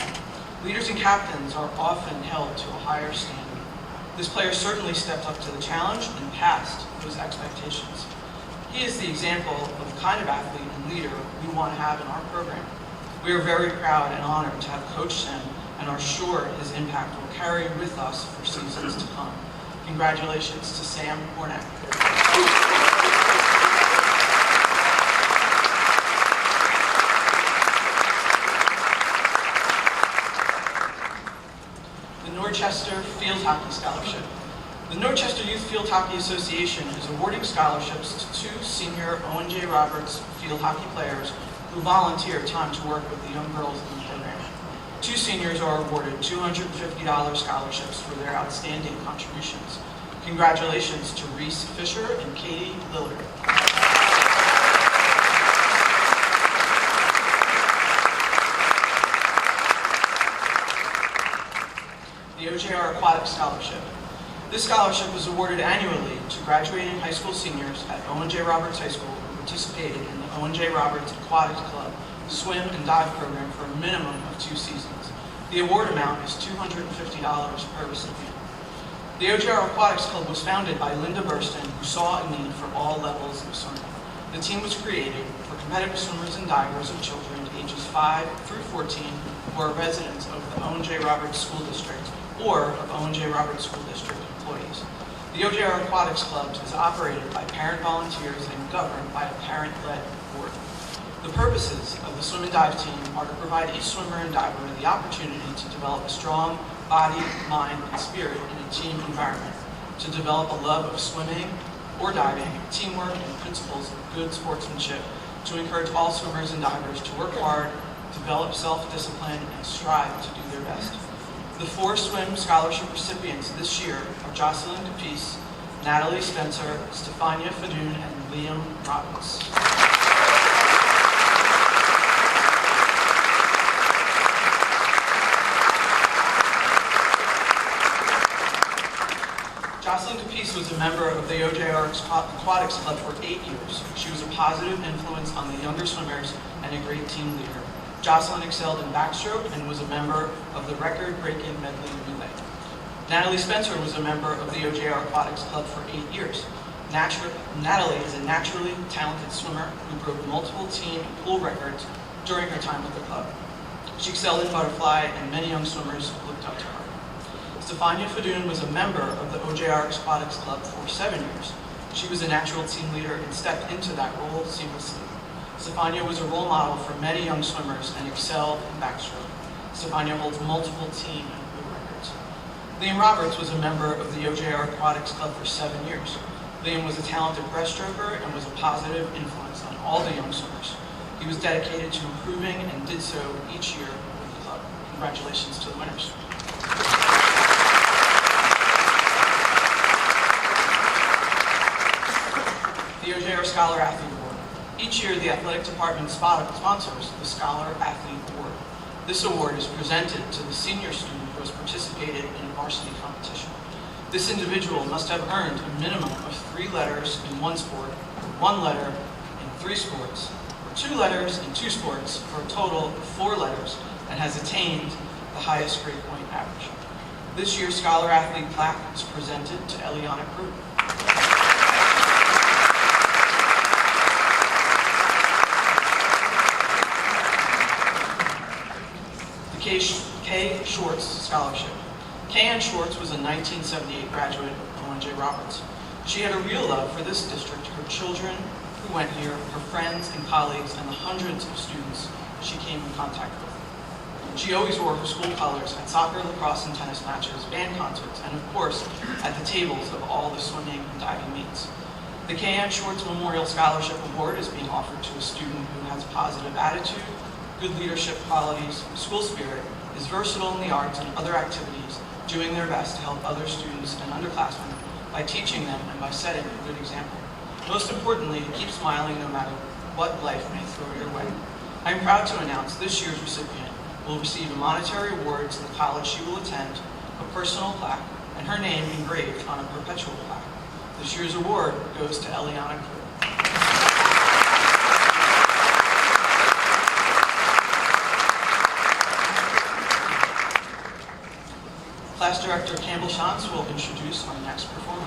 Leaders and captains are often held to a higher standard. This player certainly stepped up to the challenge and passed those expectations. He is the example of the kind of athlete and leader we want to have in our program. We are very proud and honored to have coached him and are sure his impact will carry with us for seasons to come. Congratulations to Sam Hornak. Norchester Field Hockey Scholarship. The Norchester Youth Field Hockey Association is awarding scholarships to two senior Owen J. Roberts field hockey players who volunteer time to work with the young girls in the program. Two seniors are awarded $250 scholarships for their outstanding contributions. Congratulations to Reese Fisher and Katie Lillard. The OJR Aquatic Scholarship. This scholarship is awarded annually to graduating high school seniors at Owen J. Roberts High School who participated in the Owen J. Roberts Aquatics Club swim and dive program for a minimum of 2 seasons. The award amount is $250 per recipient. The OJR Aquatics Club was founded by Linda Burston, who saw a need for all levels of swimming. The team was created for competitive swimmers and divers of children ages 5 through 14 who are residents of the Owen J. Roberts School District or of Owen J. Roberts School District employees. The OJR Aquatics Club is operated by parent volunteers and governed by a parent-led board. The purposes of the swim and dive team are to provide each swimmer and diver the opportunity to develop a strong body, mind, and spirit in a team environment, to develop a love of swimming or diving, teamwork, and principles of good sportsmanship, to encourage all swimmers and divers to work hard, develop self-discipline, and strive to do their best. The 4 swim scholarship recipients this year are Jocelyn Capice, Natalie Spencer, Stefania Fadoon, and Liam Robbins. Jocelyn Capice was a member of the OJR Aquatics Club for 8 years. She was a positive influence on the younger swimmers and a great team leader. Jocelyn excelled in backstroke and was a member of the record-breaking medley relay. Natalie Spencer was a member of the OJR Aquatics Club for 8 years. Natalie is a naturally talented swimmer who broke multiple team pool records during her time with the club. She excelled in butterfly, and many young swimmers looked up to her. Stefania Fadoon was a member of the OJR Aquatics Club for 7 years. She was a natural team leader and stepped into that role seamlessly. Stefania was a role model for many young swimmers and excelled in backstroke. Stefania holds multiple team and crew records. Liam Roberts was a member of the OJR Aquatics Club for 7 years. Liam was a talented breaststroker and was a positive influence on all the young swimmers. He was dedicated to improving and did so each year with the club. Congratulations to the winners. The OJR Scholar Athlete Award. Each year, the athletic department sponsors the Scholar Athlete Award. This award is presented to the senior student who has participated in a varsity competition. This individual must have earned a minimum of 3 letters in 1 sport, 1 letter in 3 sports, or 2 letters in 2 sports, for a total of 4 letters, and has attained the highest grade point average. This year's Scholar Athlete plaque is presented to Eliana Crew. Kay Schwartz Scholarship. Kay Ann Schwartz was a 1978 graduate of Owen J. Roberts. She had a real love for this district, her children who went here, her friends and colleagues, and the hundreds of students she came in contact with. She always wore her school colors at soccer, lacrosse, and tennis matches, band concerts, and of course, at the tables of all the swimming and diving meets. The Kay Ann Schwartz Memorial Scholarship Award is being offered to a student who has a positive attitude, good leadership qualities, school spirit, is versatile in the arts and other activities, doing their best to help other students and underclassmen by teaching them and by setting a good example. Most importantly, keep smiling no matter what life may throw your way. I am proud to announce this year's recipient will receive a monetary award to the college she will attend, a personal plaque, and her name engraved on a perpetual plaque. This year's award goes to Eliana Crew. Class Director Campbell Shantz will introduce our next performer.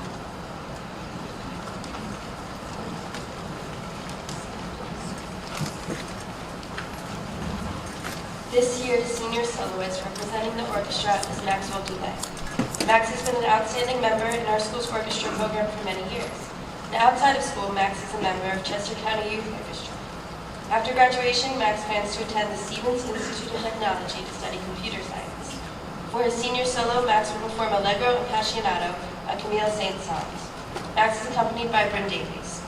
This year's senior soloist representing the orchestra is Maxwell Goulet. Max has been an outstanding member in our school's orchestra program for many years. And outside of school, Max is a member of Chester County Youth Orchestra. After graduation, Max plans to attend the Stevens Institute of Technology to study computer science. For his senior solo, Max will perform Allegro Appassionato, a Camille Saint songs. Max is accompanied by Bryn Davies.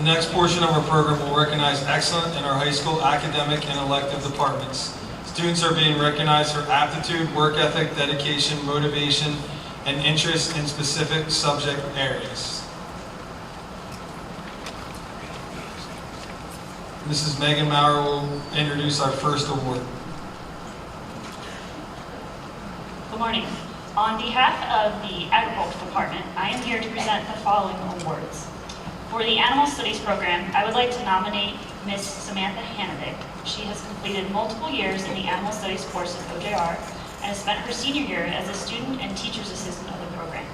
The next portion of our program will recognize excellence in our high school academic and elective departments. Students are being recognized for aptitude, work ethic, dedication, motivation, and interest in specific subject areas. Mrs. Megan Maurer will introduce our first award. Good morning. On behalf of the Agriculture Department, I am here to present the following awards. For the Animal Studies program, I would like to nominate Miss Samantha Hanovic. She has completed multiple years in the Animal Studies course at OJR and has spent her senior year as a student and teacher's assistant of the program.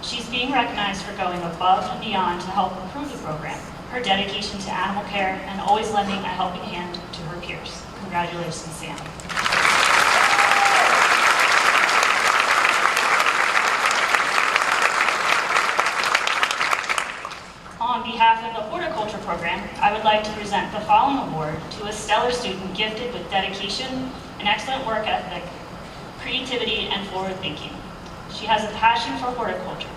She's being recognized for going above and beyond to help improve the program, her dedication to animal care, and always lending a helping hand to her peers. Congratulations, Sam. On behalf of the Horticulture program, I would like to present the following award to a stellar student gifted with dedication, an excellent work ethic, creativity, and forward thinking. She has a passion for horticulture.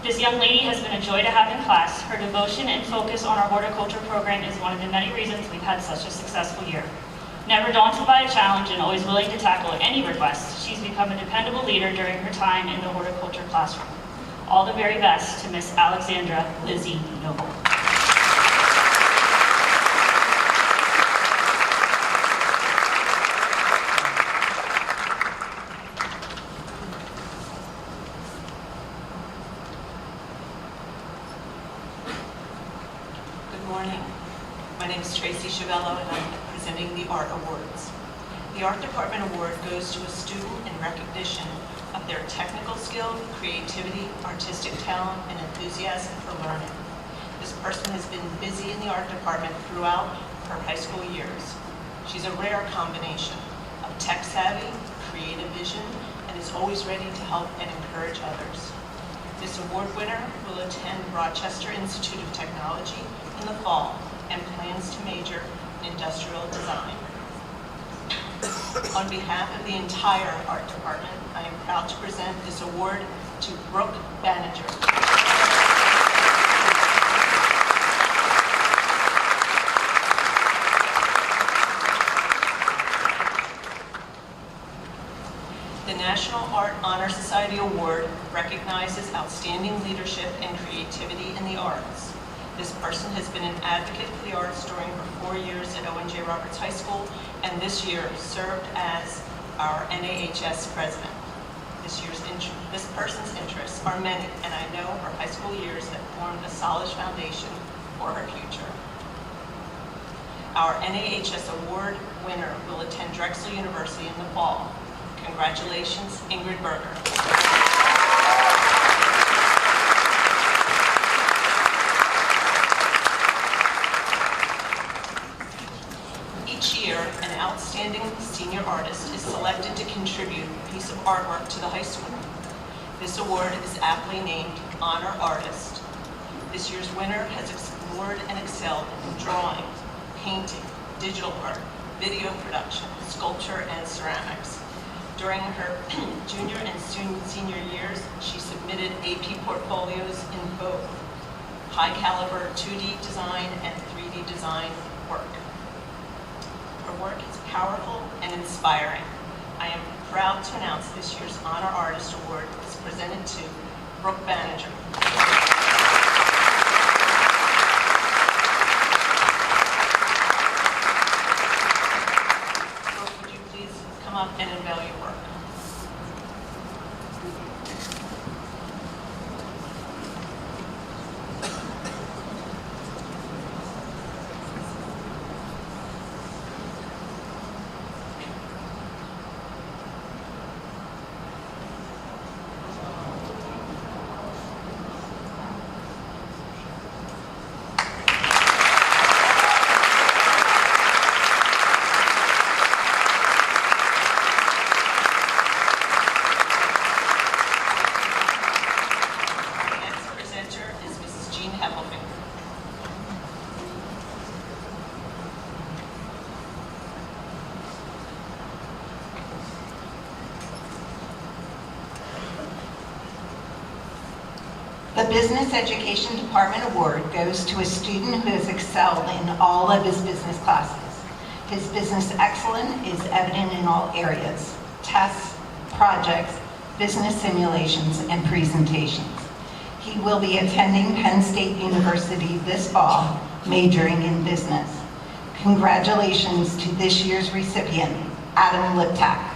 This young lady has been a joy to have in class. Her devotion and focus on our horticulture program is one of the many reasons we've had such a successful year. Never daunted by a challenge and always willing to tackle any request, she's become a dependable leader during her time in the horticulture classroom. All the very best to Miss Alexandra Lizzie Noble. Good morning. My name is Tracy Chiavello, and I'm presenting the Art Awards. The Art Department Award goes to a student in recognition of their technical skill, creativity, artistic talent, and enthusiasm for learning. This person has been busy in the art department throughout her high school years. She's a rare combination of tech savvy, creative vision, and is always ready to help and encourage others. This award winner will attend Rochester Institute of Technology in the fall and plans to major in industrial design. On behalf of the entire art department, I am proud to present this award to Brooke Banniger. The National Art Honor Society Award recognizes outstanding leadership and creativity in the arts. This person has been an advocate for the arts during her 4 years at Owen J. Roberts High School, and this year served as our NAHS president. This person's interests are many, and I know her high school years have formed a solid foundation for her future. Our NAHS award winner will attend Drexel University in the fall. Congratulations, Ingrid Berger. Each year, an outstanding senior artist is selected to contribute a piece of artwork to the high school. This award is aptly named Honor Artist. This year's winner has explored and excelled in drawing, painting, digital art, video production, sculpture, and ceramics. During her junior and senior years, she submitted AP portfolios in both high caliber 2D design and 3D design work. Her work is powerful and inspiring. I am proud to announce this year's Honor Artist Award is presented to Brooke Banniger. Brooke, would you please come up and unveil your work? The Business Education Department Award goes to a student who has excelled in all of his business classes. His business excellence is evident in all areas: tests, projects, business simulations, and presentations. He will be attending Penn State University this fall, majoring in business. Congratulations to this year's recipient, Adam Liptak.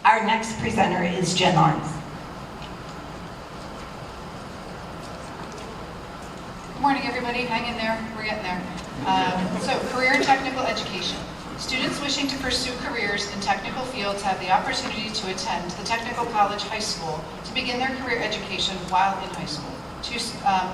Our next presenter is Jen Arms. Good morning, everybody. Hang in there. We're getting there. So, career and technical education. Students wishing to pursue careers in technical fields have the opportunity to attend the Technical College High School to begin their career education while in high school.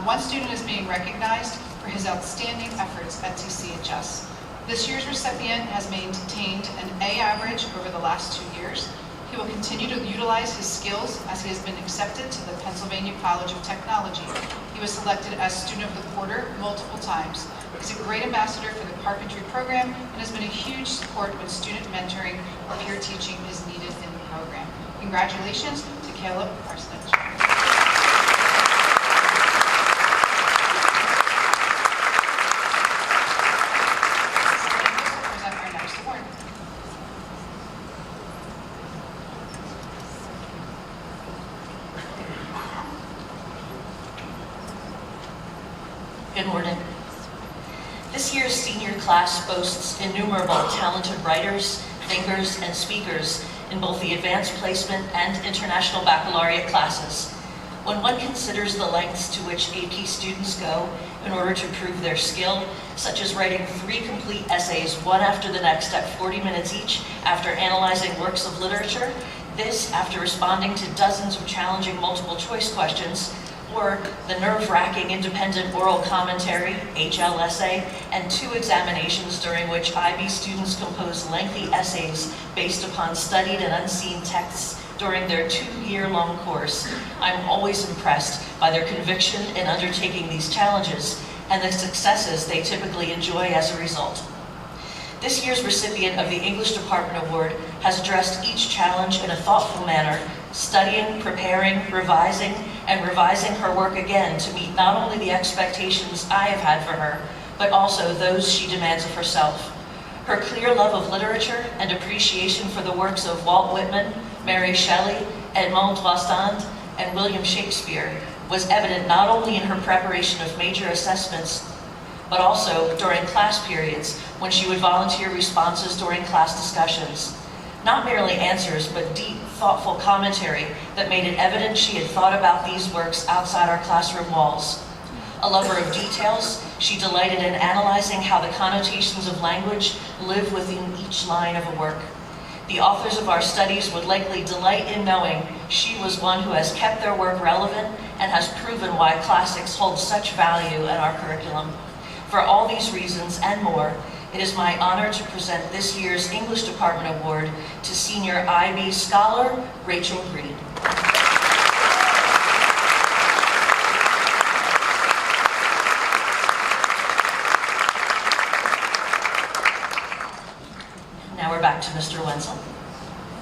One student is being recognized for his outstanding efforts at TCHS. This year's recipient has maintained an A average over the last 2 years. He will continue to utilize his skills as he has been accepted to the Pennsylvania College of Technology. He was selected as Student of the Quarter multiple times. He's a great ambassador for the carpentry program and has been a huge support when student mentoring or peer teaching is needed in the program. Congratulations to Caleb Parsonage. Present our next award. Good morning. This year's senior class boasts innumerable talented writers, thinkers, and speakers in both the advanced placement and international baccalaureate classes. When one considers the lengths to which AP students go in order to prove their skill, such as writing 3 complete essays, one after the next at 40 minutes each, after analyzing works of literature, this after responding to dozens of challenging multiple choice questions, or the nerve-wracking independent oral commentary, HLSA, and 2 examinations during which IB students compose lengthy essays based upon studied and unseen texts during their 2-year-long course. I'm always impressed by their conviction in undertaking these challenges and the successes they typically enjoy as a result. This year's recipient of the English Department Award has addressed each challenge in a thoughtful manner, studying, preparing, revising, and revising her work again to meet not only the expectations I have had for her, but also those she demands of herself. Her clear love of literature and appreciation for the works of Walt Whitman, Mary Shelley, Edmond Rostand, and William Shakespeare was evident not only in her preparation of major assessments, but also during class periods when she would volunteer responses during class discussions. Not merely answers, but deep, thoughtful commentary that made it evident she had thought about these works outside our classroom walls. A lover of details, she delighted in analyzing how the connotations of language live within each line of a work. The authors of our studies would likely delight in knowing she was one who has kept their work relevant and has proven why classics hold such value in our curriculum. For all these reasons and more, it is my honor to present this year's English Department Award to Senior IB Scholar, Rachel Green. Now we're back to Mr. Wenzel.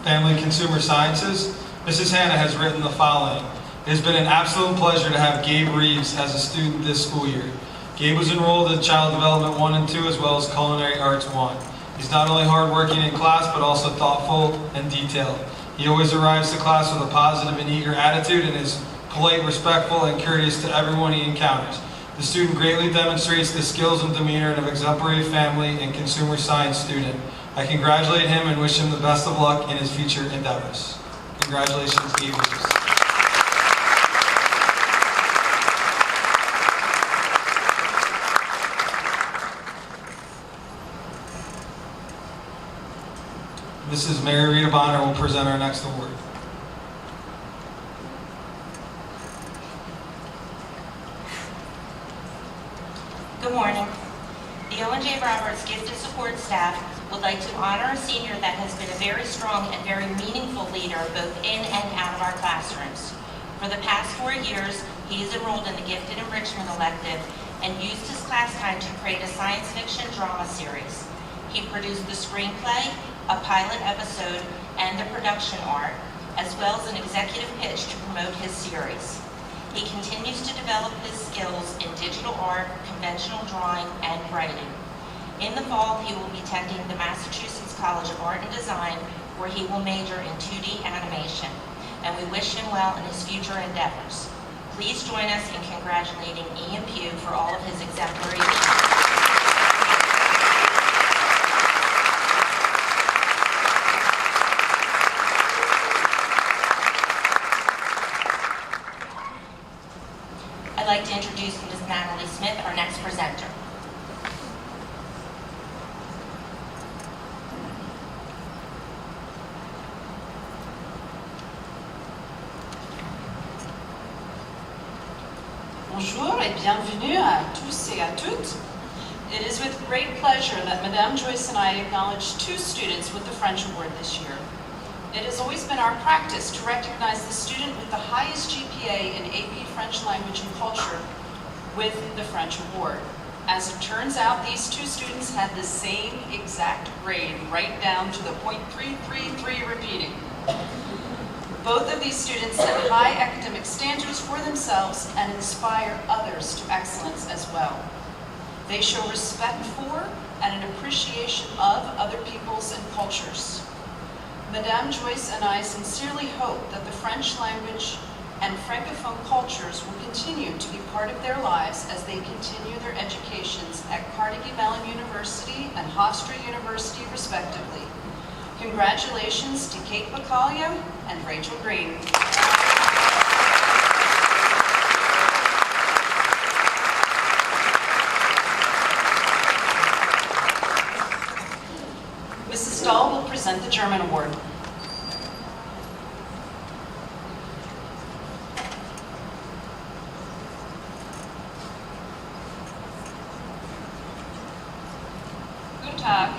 Family and Consumer Sciences. Mrs. Hannah has written the following. It has been an absolute pleasure to have Gabe Reeves as a student this school year. Gabe was enrolled in Child Development 1 and 2 as well as Culinary Arts 1. He's not only hardworking in class but also thoughtful and detailed. He always arrives to class with a positive and eager attitude and is polite, respectful, and courteous to everyone he encounters. The student greatly demonstrates the skills and demeanor of an exemplary family and consumer science student. I congratulate him and wish him the best of luck in his future endeavors. Congratulations, Gabe Reeves. Mrs. Mary Rita Bonner will present our next award. Good morning. The Owen J. Roberts Gifted Support Staff would like to honor a senior that has been a very strong and very meaningful leader both in and out of our classrooms. For the past 4 years, he is enrolled in the Gifted Enrichment elective and used his class time to create a science fiction drama series. He produced the screenplay, a pilot episode, and the production art, as well as an executive pitch to promote his series. He continues to develop his skills in digital art, conventional drawing, and writing. In the fall, he will be attending the Massachusetts College of Art and Design, where he will major in 2D animation, and we wish him well in his future endeavors. Please join us in congratulating Ian Pugh for all of his exemplary achievements. I'd like to introduce Ms. Natalie Smith, our next presenter. Bonjour et bienvenue à tous et à toutes. It is with great pleasure that Madame Joyce and I acknowledge 2 students with the French Award this year. It has always been our practice to recognize the student with the highest GPA in AP French Language and Culture with the French Award. As it turns out, these 2 students had the same exact grade, right down to the .333 repeating. Both of these students set high academic standards for themselves and inspire others to excellence as well. They show respect for and an appreciation of other peoples and cultures. Madame Joyce and I sincerely hope that the French language and Francophone cultures will continue to be part of their lives as they continue their educations at Carnegie Mellon University and Hofstra University, respectively. Congratulations to Kate Bacalio and Rachel Green. Mrs. Dahl will present the German Award. Guten Tag.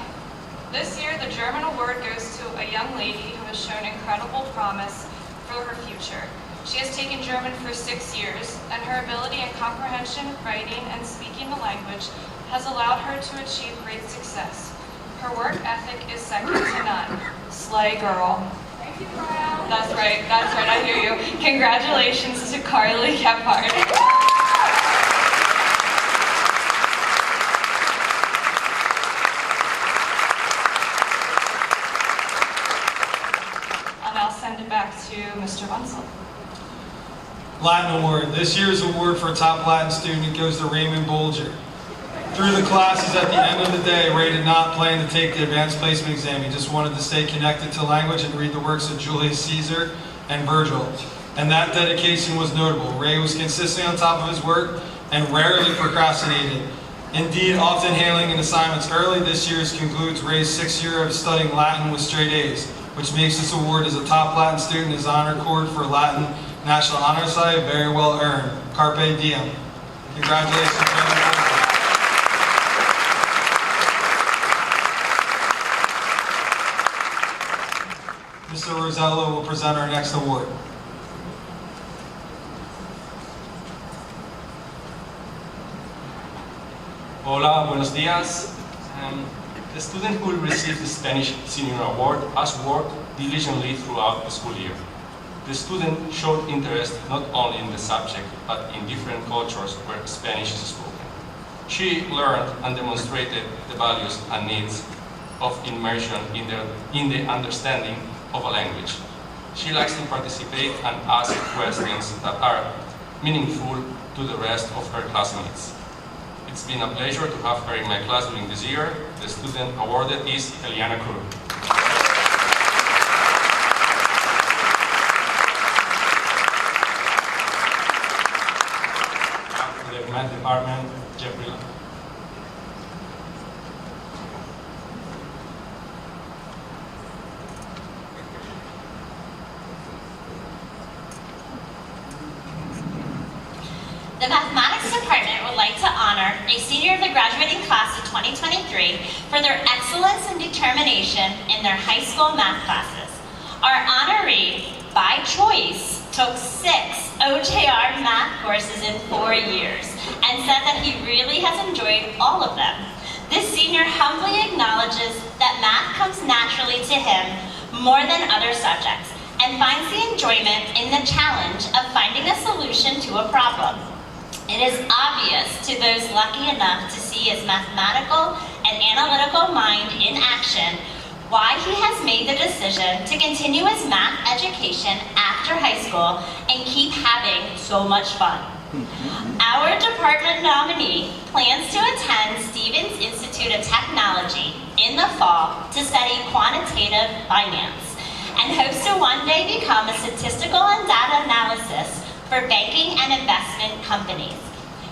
This year, the German Award goes to a young lady who has shown incredible promise for her future. She has taken German for 6 years, and her ability in comprehension, writing, and speaking the language has allowed her to achieve great success. Her work ethic is second to none. Slay, girl. Thank you, Brian. That's right, I hear you. Congratulations to Carly Gephardt. Send it back to Mr. Bunsell. Latin Award. This year's award for top Latin student goes to Raymond Bolger. Through the classes at the end of the day, Ray did not plan to take the advanced placement exam. He just wanted to stay connected to language and read the works of Julius Caesar and Virgil. And that dedication was notable. Ray was consistently on top of his work and rarely procrastinated. Indeed, often handling assignments early. This year's concludes Ray's 6th year of studying Latin with straight A's, which makes this award as a top Latin student his honor cord for Latin National Honor Society very well earned. Carpe diem. Congratulations, Raymond. Mr. Rosello will present our next award. Hola, buenos días. The student who will receive the Spanish Senior Award has worked diligently throughout the school year. The student showed interest not only in the subject, but in different cultures where Spanish is spoken. She learned and demonstrated the values and needs of immersion in the understanding of a language. She likes to participate and ask questions that are meaningful to the rest of her classmates. It's been a pleasure to have her in my class during this year. The student awarded is Eliana Kuru. The Math Department, Jeffrey Lam. The Mathematics Department would like to honor a senior of the graduating class of 2023 for their excellence and determination in their high school math classes. Our honoree, by choice, took 6 OJR math courses in 4 years and said that he really has enjoyed all of them. This senior humbly acknowledges that math comes naturally to him more than other subjects and finds the enjoyment in the challenge of finding a solution to a problem. It is obvious to those lucky enough to see his mathematical and analytical mind in action why he has made the decision to continue his math education after high school and keep having so much fun. Our department nominee plans to attend Stevens Institute of Technology in the fall to study quantitative finance and hopes to one day become a statistical and data analysis for banking and investment companies.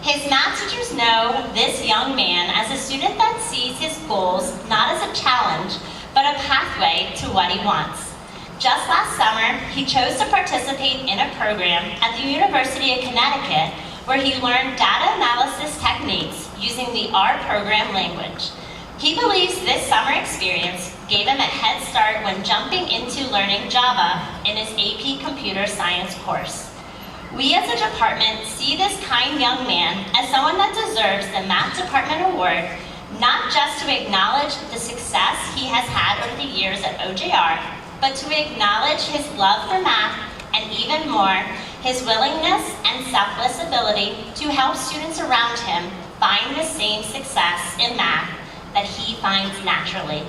His math teachers know this young man as a student that sees his goals not as a challenge, but a pathway to what he wants. Just last summer, he chose to participate in a program at the University of Connecticut where he learned data analysis techniques using the R program language. He believes this summer experience gave him a head start when jumping into learning Java in his AP Computer Science course. We as a department see this kind young man as someone that deserves the Math Department Award, not just to acknowledge the success he has had over the years at OJR, but to acknowledge his love for math and even more, his willingness and selfless ability to help students around him find the same success in math that he finds naturally.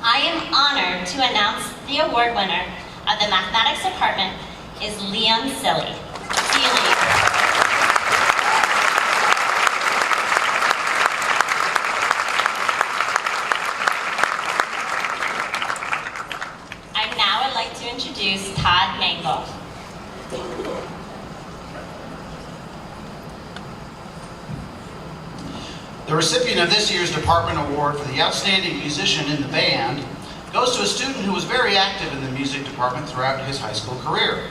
I am honored to announce the award winner of the Mathematics Department is Liam Silly. I now would like to introduce Todd Mangle. The recipient of this year's Department Award for the Outstanding Musician in the Band goes to a student who was very active in the music department throughout his high school career.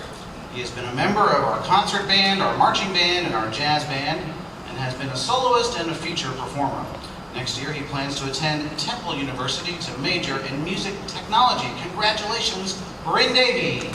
He has been a member of our concert band, our marching band, and our jazz band, and has been a soloist and a feature performer. Next year, he plans to attend Temple University to major in music technology. Congratulations, Bryn Davey.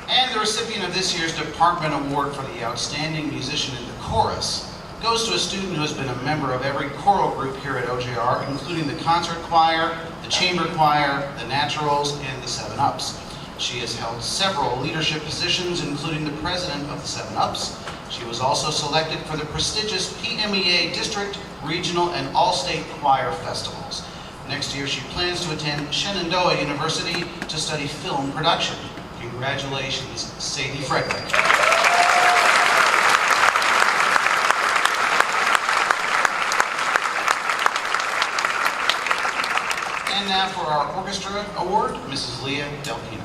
And the recipient of this year's Department Award for the Outstanding Musician in the Chorus goes to a student who has been a member of every choral group here at OJR, including the concert choir, the chamber choir, the Naturals, and the 7-Ups. She has held several leadership positions, including the president of the 7-Ups. She was also selected for the prestigious PMEA District, Regional, and All-State Choir Festivals. Next year, she plans to attend Shenandoah University to study film production. Congratulations, Sadie Frederick. And now for our orchestra award, Mrs. Leah Del Pino.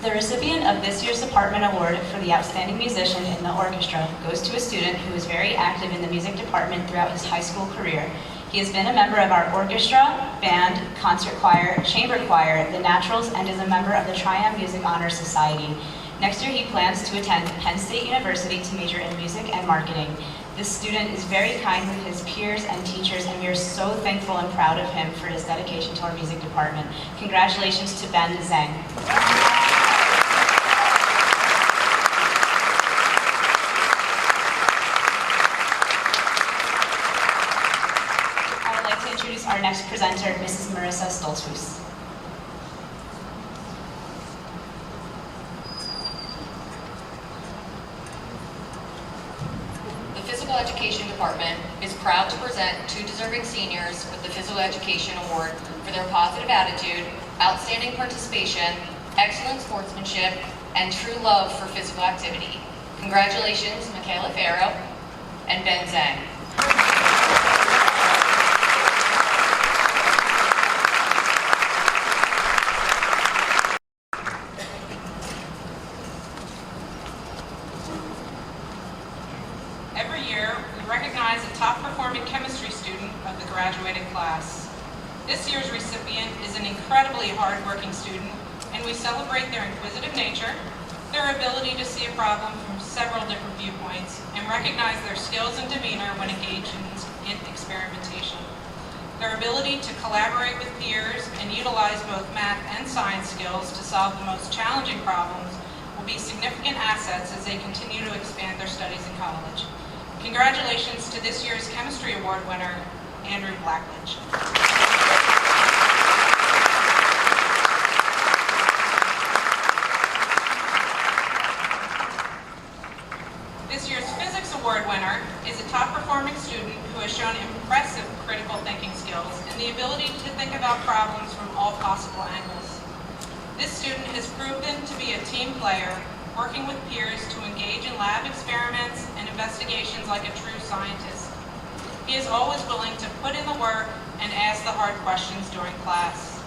The recipient of this year's Department Award for the Outstanding Musician in the Orchestra goes to a student who is very active in the music department throughout his high school career. He has been a member of our orchestra, band, concert choir, chamber choir, the Naturals, and is a member of the Triumph Music Honor Society. Next year, he plans to attend Penn State University to major in music and marketing. This student is very kind with his peers and teachers, and we are so thankful and proud of him for his dedication to our music department. Congratulations to Ben Zhang. I would like to introduce our next presenter, Mrs. Marissa Stoltzfus. The Physical Education Department is proud to present two deserving seniors with the Physical Education Award for their positive attitude, outstanding participation, excellent sportsmanship, and true love for physical activity. Congratulations, Michaela Farrow and Ben Zhang. Every year, we recognize a top-performing chemistry student of the graduating class. This year's recipient is an incredibly hard-working student, and we celebrate their inquisitive nature, their ability to see a problem from several different viewpoints, and recognize their skills and demeanor when engaged in experimentation. Their ability to collaborate with peers and utilize both math and science skills to solve the most challenging problems will be significant assets as they continue to expand their studies in college. Congratulations to this year's Chemistry Award winner, Andrew Blackledge. This year's Physics Award winner is a top-performing student who has shown impressive critical thinking skills and the ability to think about problems from all possible angles. This student has proven to be a team player, working with peers to engage in lab experiments and investigations like a true scientist. He is always willing to put in the work and ask the hard questions during class.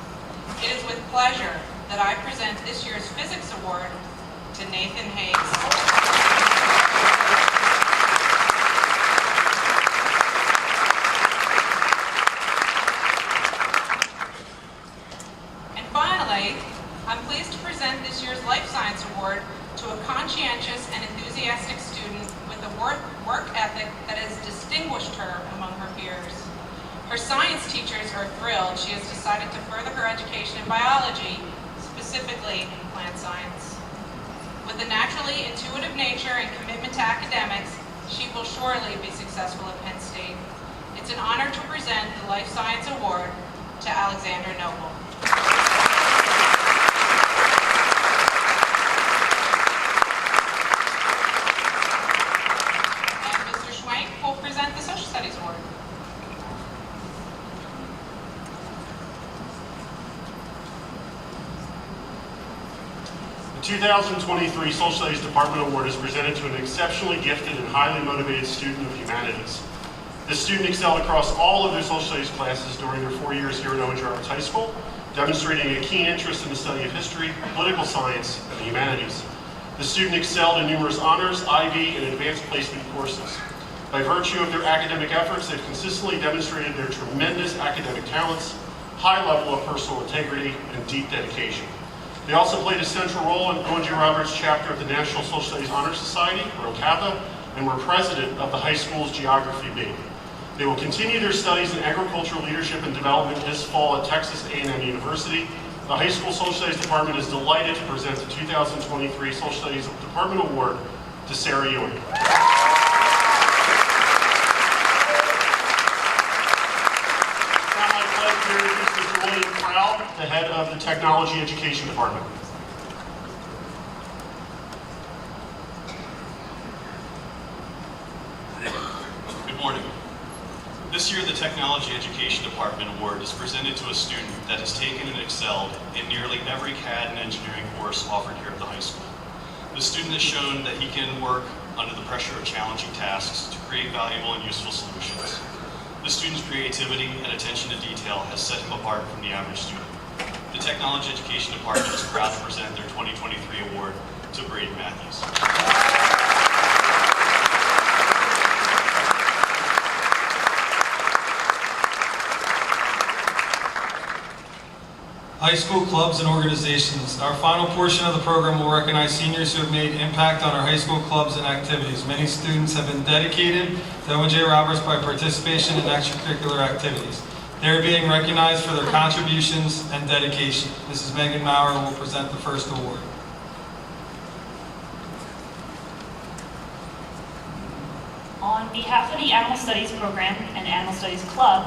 It is with pleasure that I present this year's Physics Award to Nathan Hayes. And finally, I'm pleased to present this year's Life Science Award to a conscientious and enthusiastic student with a work ethic that has distinguished her among her peers. Her science teachers are thrilled she has decided to further her education in biology, specifically in plant science. With a naturally intuitive nature and commitment to academics, she will surely be successful at Penn State. It's an honor to present the Life Science Award to Alexandra Noble. Will present the Social Studies Award. The 2023 Social Studies Department Award is presented to an exceptionally gifted and highly motivated student of humanities. This student excelled across all of their social studies classes during their 4 years here at Owen J. High School, demonstrating a keen interest in the study of history, political science, and the humanities. The student excelled in numerous honors, IB, and advanced placement courses. By virtue of their academic efforts, they've consistently demonstrated their tremendous academic talents, high level of personal integrity, and deep dedication. They also played a central role in Owen J. Roberts chapter of the National Social Studies Honor Society, or OCAPA, and were president of the high school's Geography B. They will continue their studies in agricultural leadership and development this fall at Texas A&M University. The high school Social Studies Department is delighted to present the 2023 Social Studies Department Award to Sarah Ewing. The head of the Technology Education Department. Good morning. This year, the Technology Education Department Award is presented to a student that has taken and excelled in nearly every CAD and engineering course offered here at the high school. The student has shown that he can work under the pressure of challenging tasks to create valuable and useful solutions. The student's creativity and attention to detail has set him apart from the average student. The Technology Education Department is proud to present their 2023 award to Braden Matthews. High school clubs and organizations. Our final portion of the program will recognize seniors who have made impact on our high school clubs and activities. Many students have been dedicated to Owen J. Roberts by participation in extracurricular activities. They are being recognized for their contributions and dedication. Mrs. Megan Maurer will present the first award. On behalf of the Animal Studies Program and Animal Studies Club,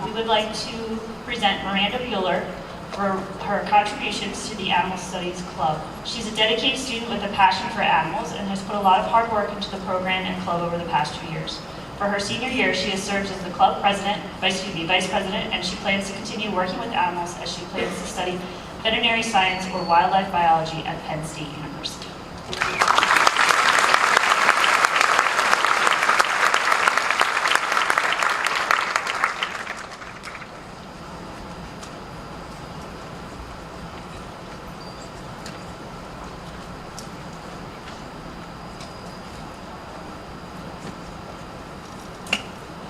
we would like to present Miranda Bueller for her contributions to the Animal Studies Club. She's a dedicated student with a passion for animals and has put a lot of hard work into the program and club over the past 2 years. For her senior year, she has served as the club vice president, and she plans to continue working with animals as she plans to study veterinary science or wildlife biology at Penn State University.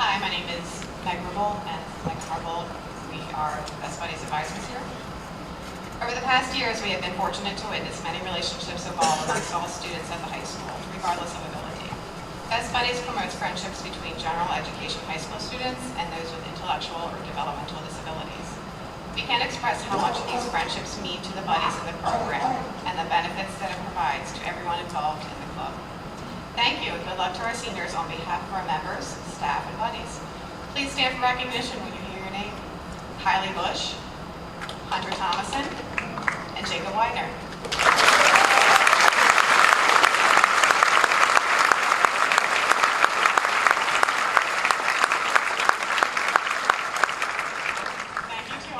Hi, my name is Meg Marble, and like Marble, we are Best Buddies Advisors here. Over the past years, we have been fortunate to witness many relationships evolve amongst all students at the high school, regardless of ability. Best Buddies promotes friendships between general education high school students and those with intellectual or developmental disabilities. We can't express how much these friendships mean to the buddies in the program and the benefits that it provides to everyone involved in the club. Thank you and good luck to our seniors on behalf of our members, staff, and buddies. Please stand for recognition when you hear your name. Kylie Bush, Hunter Thomason, and Jacob Widener.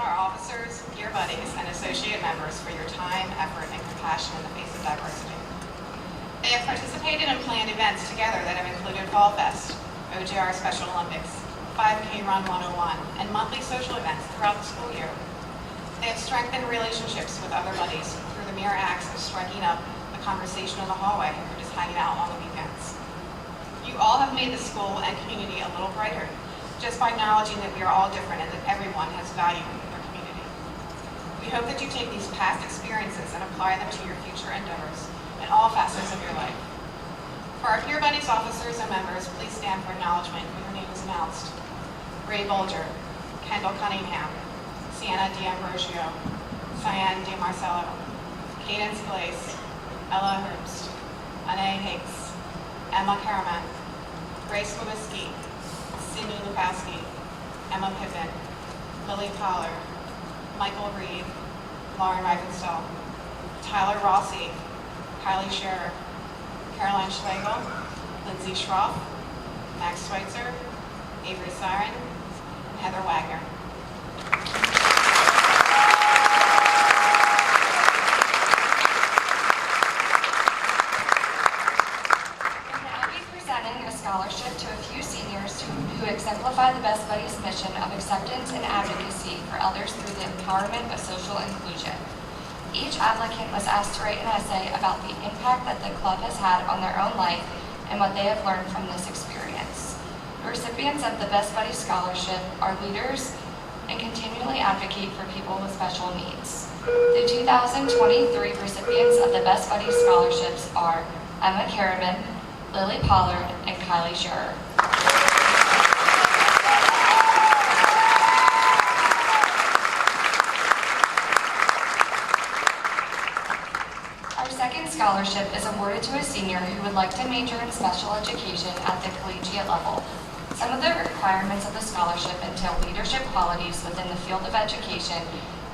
Officers, peer buddies, and associate members for your time, effort, and compassion in the face of diversity. They have participated and planned events together that have included Fall Fest, OJR Special Olympics, 5K Run 101, and monthly social events throughout the school year. They have strengthened relationships with other buddies through the mere acts of striking up a conversation in the hallway or just hanging out on the weekends. You all have made the school and community a little brighter just by acknowledging that we are all different and that everyone has value. We hope that you take these past experiences and apply them to your future endeavors in all facets of your life. For our peer buddies, officers, and members, please stand for acknowledgement when your name is announced. Ray Bolger, Kendall Cunningham, Sienna D'Ambrosio, Cyan DiMarcello, Cadence Glaze, Ella Herbst, Anae Hicks, Emma Karaman, Grace Lewinsky, Cindy Lukowski, Emma Pippin, Lily Pollard, Michael Reed, Lauren Reifenstahl, Tyler Rossi, Kylie Scherer, Caroline Schlegel, Lindsay Schroff, Max Schweitzer, Avery Siren, and Heather Wagner. We'll now be presenting a scholarship to a few seniors who exemplify the Best Buddies mission of acceptance and advocacy for others through the empowerment of social inclusion. Each applicant was asked to write an essay about the impact that the club has had on their own life and what they have learned from this experience. The recipients of the Best Buddies Scholarship are leaders and continually advocate for people with special needs. The 2023 recipients of the Best Buddies Scholarships are Emma Karaman, Lily Pollard, and Kylie Scherer. Scholarship is awarded to a senior who would like to major in special education at the collegiate level. Some of the requirements of the scholarship entail leadership qualities within the field of education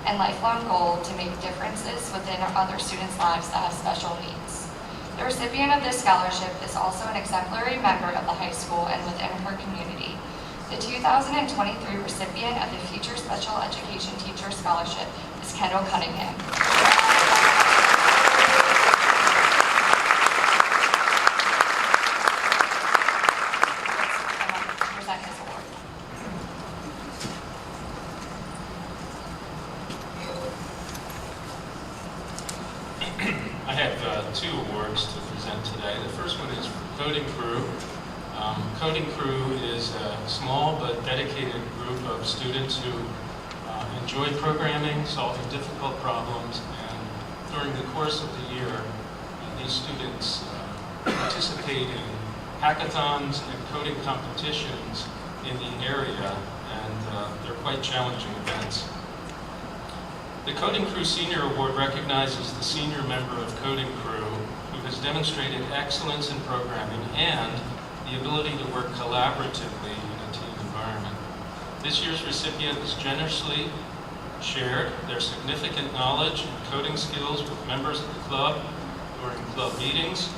and lifelong goal to make differences within other students' lives that have special needs. The recipient of this scholarship is also an exemplary member of the high school and within her community. The 2023 recipient of the Future Special Education Teacher Scholarship is Kendall Cunningham. I have two awards to present today. The first one is for Coding Crew. Coding Crew is a small but dedicated group of students who enjoy programming, solving difficult problems, and during the course of the year, these students participate in hackathons and coding competitions in the area, and they're quite challenging events. The Coding Crew Senior Award recognizes the senior member of Coding Crew who has demonstrated excellence in programming and the ability to work collaboratively in a team environment. This year's recipient has generously shared their significant knowledge and coding skills with members of the club during club meetings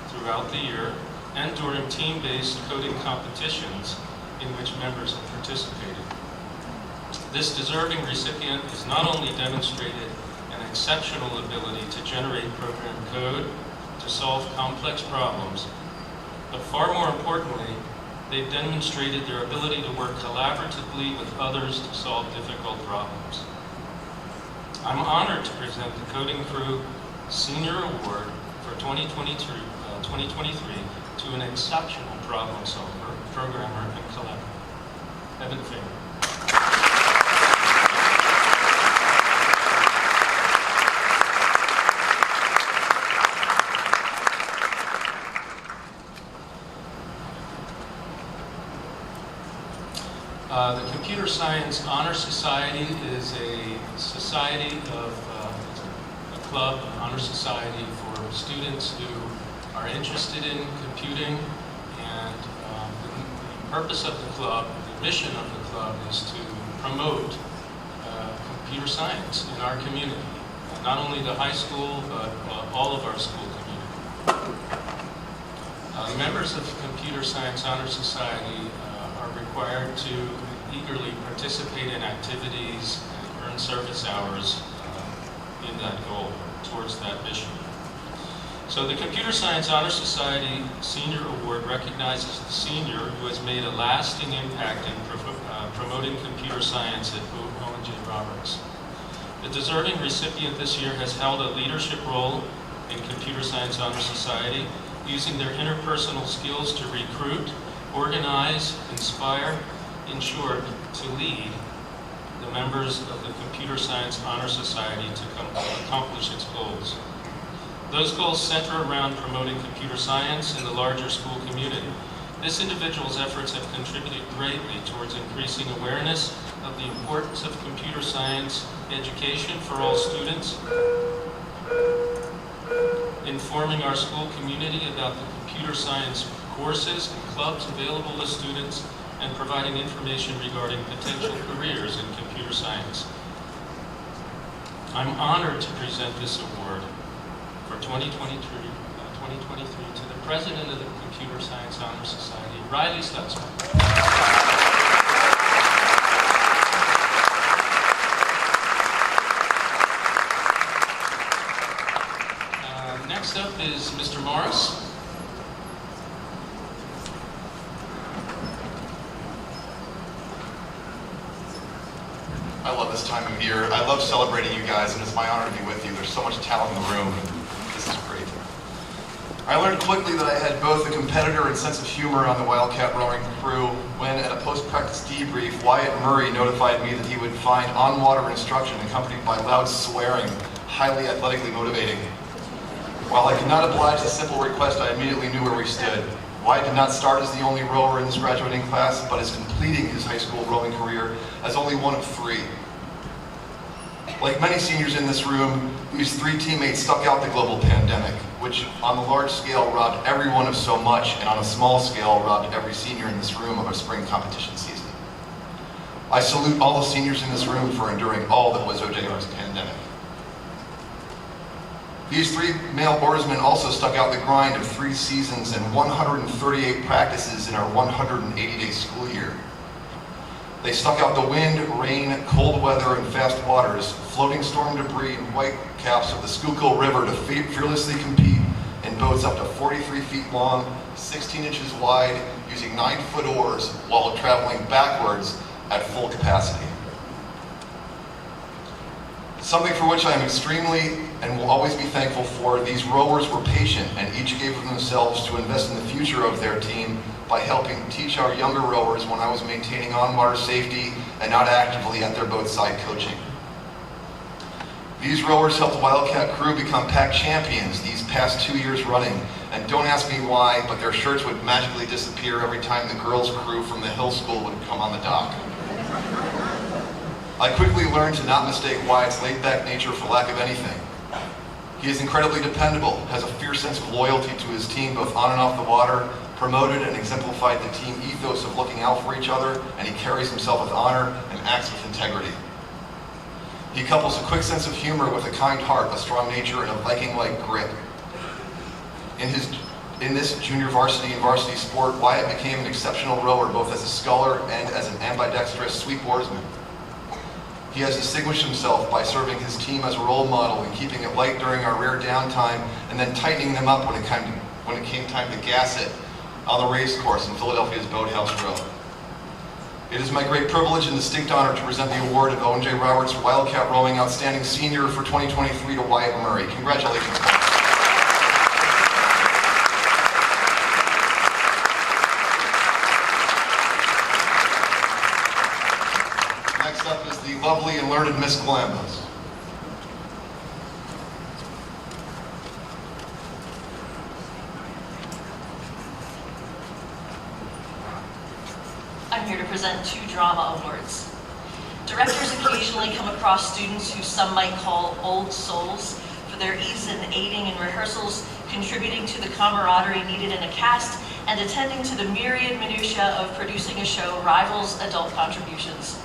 throughout the year and during team-based coding competitions in which members have participated. This deserving recipient has not only demonstrated an exceptional ability to generate program code to solve complex problems, but far more importantly, they've demonstrated their ability to work collaboratively with others to solve difficult problems. I'm honored to present the Coding Crew Senior Award for 2023 to an exceptional problem solver, programmer, and collaborator. Evan Fair. The Computer Science Honor Society is a society of a club, an honor society for students who are interested in computing, and the purpose of the club, the mission of the club is to promote computer science in our community, not only the high school, but all of our school community. The members of the Computer Science Honor Society are required to eagerly participate in activities and earn service hours in that goal, towards that mission. So the Computer Science Honor Society Senior Award recognizes the senior who has made a lasting impact in promoting computer science at Owen J. Roberts. The deserving recipient this year has held a leadership role in Computer Science Honor Society, using their interpersonal skills to recruit, organize, inspire, in short, to lead the members of the Computer Science Honor Society to accomplish its goals. Those goals center around promoting computer science in the larger school community. This individual's efforts have contributed greatly towards increasing awareness of the importance of computer science education for all students, informing our school community about the computer science courses and clubs available to students, and providing information regarding potential careers in computer science. I'm honored to present this award for 2023 to the President of the Computer Science Honor Society, Riley Stutzman. Next up is Mr. Morris. I love this time of year. I love celebrating you guys, and it's my honor to be with you. There's so much talent in the room. This is great. I learned quickly that I had both a competitor and sense of humor on the Wildcat rowing crew when, at a post-practice debrief, Wyatt Murray notified me that he would find on-water instruction accompanied by loud swearing highly athletically motivating. While I could not oblige the simple request, I immediately knew where we stood. Wyatt did not start as the only rower in this graduating class, but is completing his high school rowing career as only one of 3. Like many seniors in this room, these 3 teammates stuck out the global pandemic, which on the large scale robbed everyone of so much, and on a small scale robbed every senior in this room of a spring competition season. I salute all the seniors in this room for enduring all that was OJR's pandemic. These 3 male oarsmen also stuck out the grind of 3 seasons and 138 practices in our 180-day school year. They stuck out the wind, rain, cold weather, and fast waters, floating storm debris and white caps of the Schuylkill River to fearlessly compete in boats up to 43 feet long, 16 inches wide, using 9-foot oars while traveling backwards at full capacity. Something for which I am extremely and will always be thankful for, these rowers were patient and each gave of themselves to invest in the future of their team by helping teach our younger rowers when I was maintaining on-water safety and not actively at their boat side coaching. These rowers helped the Wildcat crew become PAC champions these past 2 years running, and don't ask me why, but their shirts would magically disappear every time the girls' crew from the Hill School would come on the dock. I quickly learned to not mistake Wyatt's laid-back nature for lack of anything. He is incredibly dependable, has a fierce sense of loyalty to his team both on and off the water, promoted and exemplified the team ethos of looking out for each other, and he carries himself with honor and acts with integrity. He couples a quick sense of humor with a kind heart, a strong nature, and a Viking-like grit. In this junior varsity and varsity sport, Wyatt became an exceptional rower both as a sculler and as an ambidextrous sweep oarsman. He has distinguished himself by serving his team as a role model and keeping it light during our rare downtime, and then tightening them up when it came time to gas it on the race course in Philadelphia's Boathouse Row. It is my great privilege and distinct honor to present the award of Owen J. Roberts Wildcat Rowing Outstanding Senior for 2023 to Wyatt Murray. Congratulations. Next up is the lovely and learned Miss Galambos. I'm here to present 2 drama awards. Directors occasionally come across students who some might call old souls for their ease in aiding in rehearsals, contributing to the camaraderie needed in a cast, and attending to the myriad minutiae of producing a show rivals adult contributions.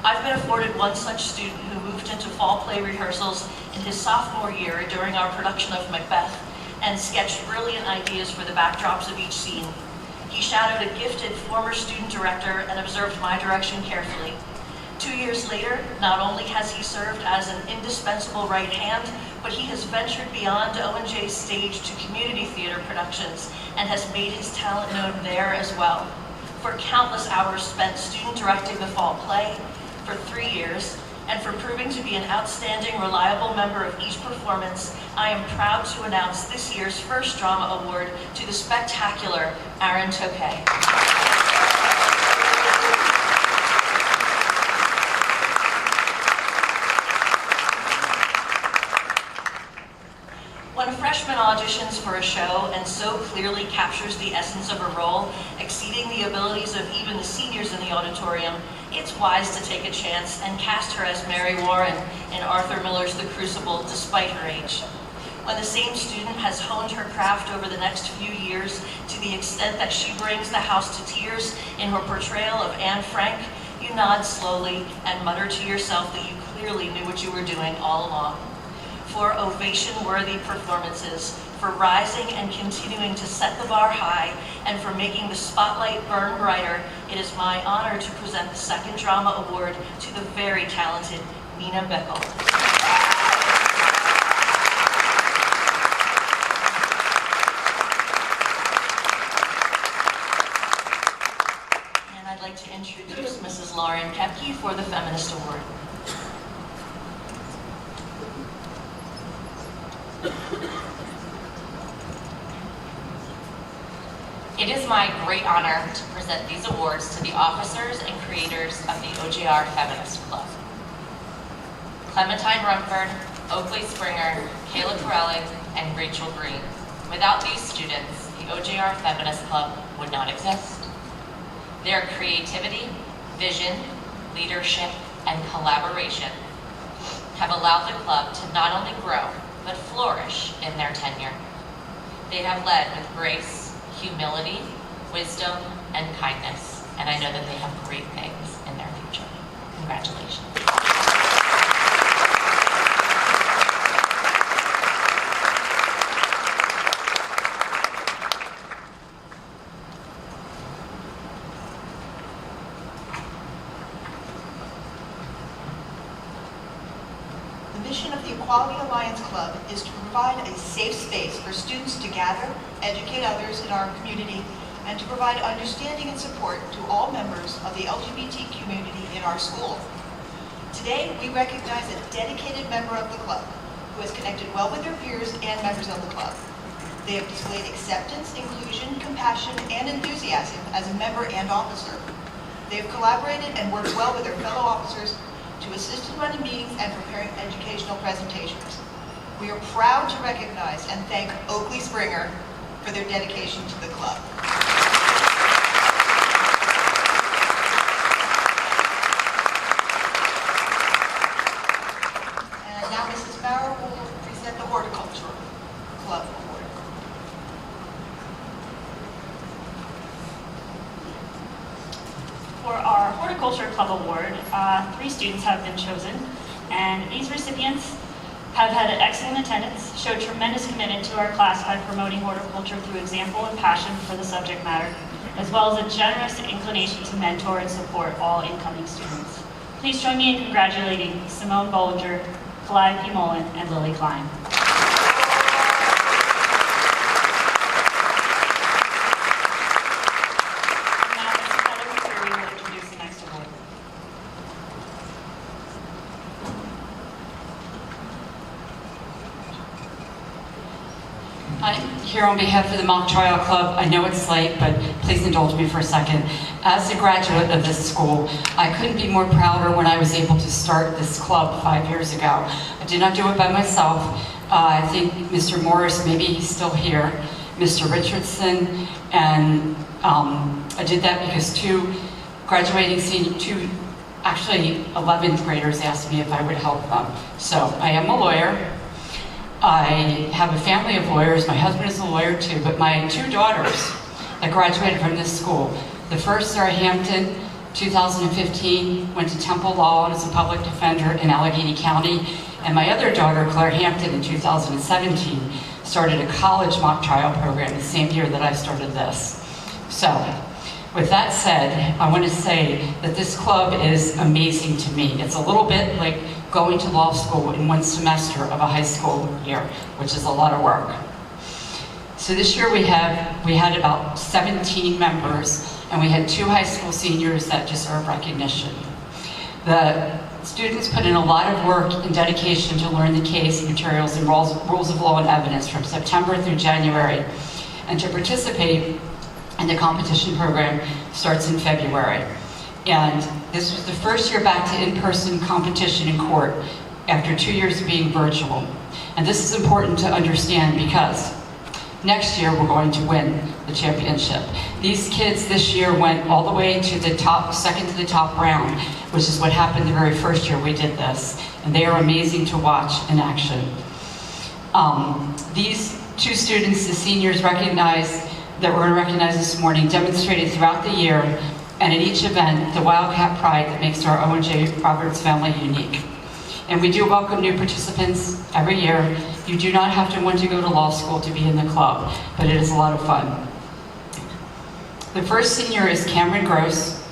I've been afforded one such student who moved into fall play rehearsals in his sophomore year during our production of Macbeth and sketched brilliant ideas for the backdrops of each scene. He shadowed a gifted former student director and observed my direction carefully. 2 years later, not only has he served as an indispensable right hand, but he has ventured beyond Owen J's stage to community theater productions and has made his talent known there as well. For countless hours spent student directing the fall play, for 3 years, and for proving to be an outstanding, reliable member of each performance, I am proud to announce this year's first drama award to the spectacular Aaron Tokay. When a freshman auditions for a show and so clearly captures the essence of a role, exceeding the abilities of even the seniors in the auditorium, it's wise to take a chance and cast her as Mary Warren in Arthur Miller's The Crucible, despite her age. When the same student has honed her craft over the next few years to the extent that she brings the house to tears in her portrayal of Anne Frank, you nod slowly and mutter to yourself that you clearly knew what you were doing all along. For ovation-worthy performances, for rising and continuing to set the bar high, and for making the spotlight burn brighter, it is my honor to present the second drama award to the very talented Nina Beckel. And I'd like to introduce Mrs. Lauren Kepke for the Feminist Award. It is my great honor to present these awards to the officers and creators of the OJR Feminist Club. Clementine Rumford, Oakley Springer, Kayla Corelli, and Rachel Green. Without these students, the OJR Feminist Club would not exist. Their creativity, vision, leadership, and collaboration have allowed the club to not only grow, but flourish in their tenure. They have led with grace, humility, wisdom, and kindness, and I know that they have great things in their future. Congratulations. The mission of the Equality Alliance Club is to provide a safe space for students to gather, educate others in our community, and to provide understanding and support to all members of the LGBT community in our school. Today, we recognize a dedicated member of the club who has connected well with their peers and members of the club. They have displayed acceptance, inclusion, compassion, and enthusiasm as a member and officer. They have collaborated and worked well with their fellow officers to assist in running meetings and preparing educational presentations. We are proud to recognize and thank Oakley Springer for their dedication to the club. And now Mrs. Bauer will present the Horticulture Club Award. For our Horticulture Club Award, 3 students have been chosen, and these recipients have had excellent attendance, showed tremendous commitment to our class by promoting horticulture through example and passion for the subject matter, as well as a generous inclination to mentor and support all incoming students. Please join me in congratulating Simone Bollinger, Kalai P. Mullen, and Lily Klein. I'm here on behalf of the Mock Trial Club. I know it's late, but please indulge me for a second. As a graduate of this school, I couldn't be more prouder when I was able to start this club 5 years ago. I did not do it by myself. I think Mr. Morris, maybe he's still here, Mr. Richardson, and I did that because 2 graduating senior, actually 11th graders asked me if I would help them. So I am a lawyer. I have a family of lawyers. My husband is a lawyer too, but my two daughters that graduated from this school, the first, Sarah Hampton, 2015, went to Temple Law and is a public defender in Allegheny County. And my other daughter, Claire Hampton, in 2017, started a college mock trial program the same year that I started this. So, with that said, I want to say that this club is amazing to me. It's a little bit like going to law school in one semester of a high school year, which is a lot of work. So this year we had about 17 members, and we had 2 high school seniors that deserve recognition. The students put in a lot of work and dedication to learn the case, materials, and rules of law and evidence from September through January, and to participate in the competition program starts in February. And this was the first year back to in-person competition in court after 2 years of being virtual. And this is important to understand because next year we're going to win the championship. These kids this year went all the way to the top, second to the top round, which is what happened the very first year we did this. And they are amazing to watch in action. These 2 students, the seniors recognized, that we're going to recognize this morning, demonstrated throughout the year and at each event the Wildcat pride that makes our Owen J. Roberts family unique. And we do welcome new participants every year. You do not have to want to go to law school to be in the club, but it is a lot of fun. The first senior is Cameron Gross,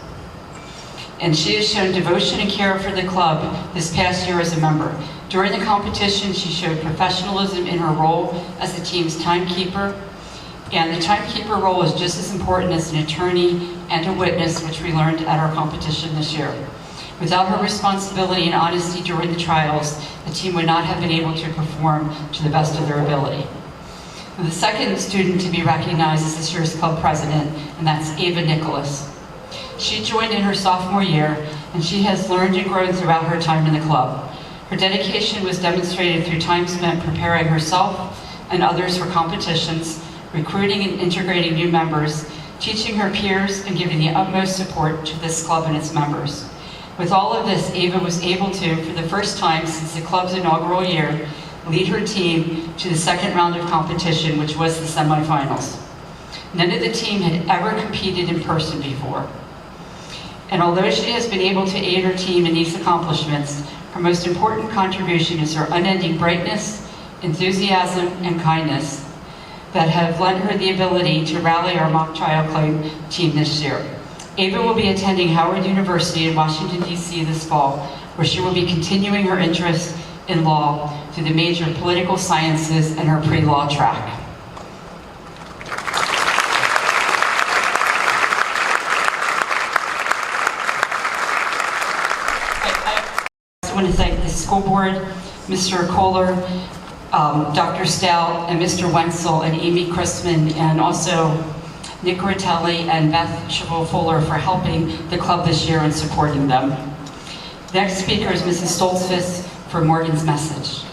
and she has shown devotion and care for the club this past year as a member. During the competition, she showed professionalism in her role as the team's timekeeper, and the timekeeper role is just as important as an attorney and a witness, which we learned at our competition this year. Without her responsibility and honesty during the trials, the team would not have been able to perform to the best of their ability. And the second student to be recognized is this year's club president, and that's Ava Nicholas. She joined in her sophomore year, and she has learned and grown throughout her time in the club. Her dedication was demonstrated through time spent preparing herself and others for competitions, recruiting and integrating new members, teaching her peers, and giving the utmost support to this club and its members. With all of this, Ava was able to, for the first time since the club's inaugural year, lead her team to the second round of competition, which was the semifinals. None of the team had ever competed in person before. And although she has been able to aid her team in these accomplishments, her most important contribution is her unending brightness, enthusiasm, and kindness that have lent her the ability to rally our mock trial claim team this year. Ava will be attending Howard University in Washington, D.C. this fall, where she will be continuing her interest in law through the major political sciences and her pre-law track. I want to thank the school board, Mr. Kohler, Dr. Stout, and Mr. Wenzel, and Amy Christman, and also Nick Ritelli and Beth Chabot-Fuller for helping the club this year and supporting them. Next speaker is Mrs. Stoltzfus for Morgan's message.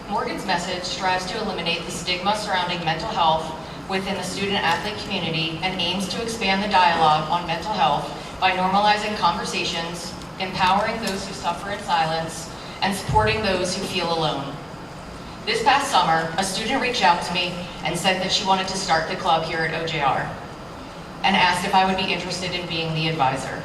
Morgan's message strives to eliminate the stigma surrounding mental health within the student-athlete community and aims to expand the dialogue on mental health by normalizing conversations, empowering those who suffer in silence, and supporting those who feel alone. This past summer, a student reached out to me and said that she wanted to start the club here at OJR and asked if I would be interested in being the advisor.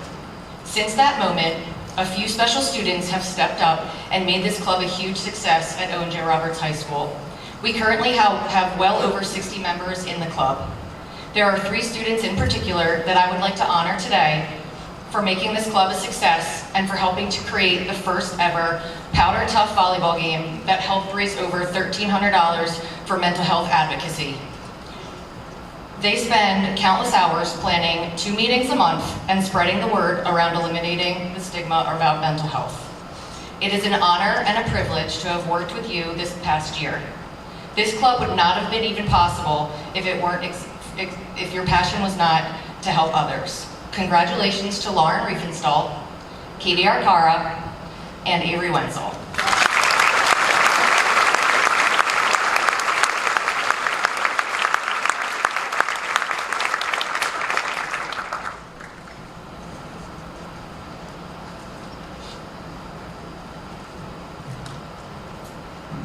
Since that moment, a few special students have stepped up and made this club a huge success at Owen J. Roberts High School. We currently have well over 60 members in the club. There are 3 students in particular that I would like to honor today for making this club a success and for helping to create the first ever Powder Tough volleyball game that helped raise over $1,300 for mental health advocacy. They spend countless hours planning 2 meetings a month and spreading the word around eliminating the stigma about mental health. It is an honor and a privilege to have worked with you this past year. This club would not have been even possible if if your passion was not to help others. Congratulations to Lauren Riefenstahl, Katie Arcara, and Avery Wenzel.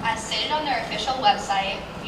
As stated on their official website,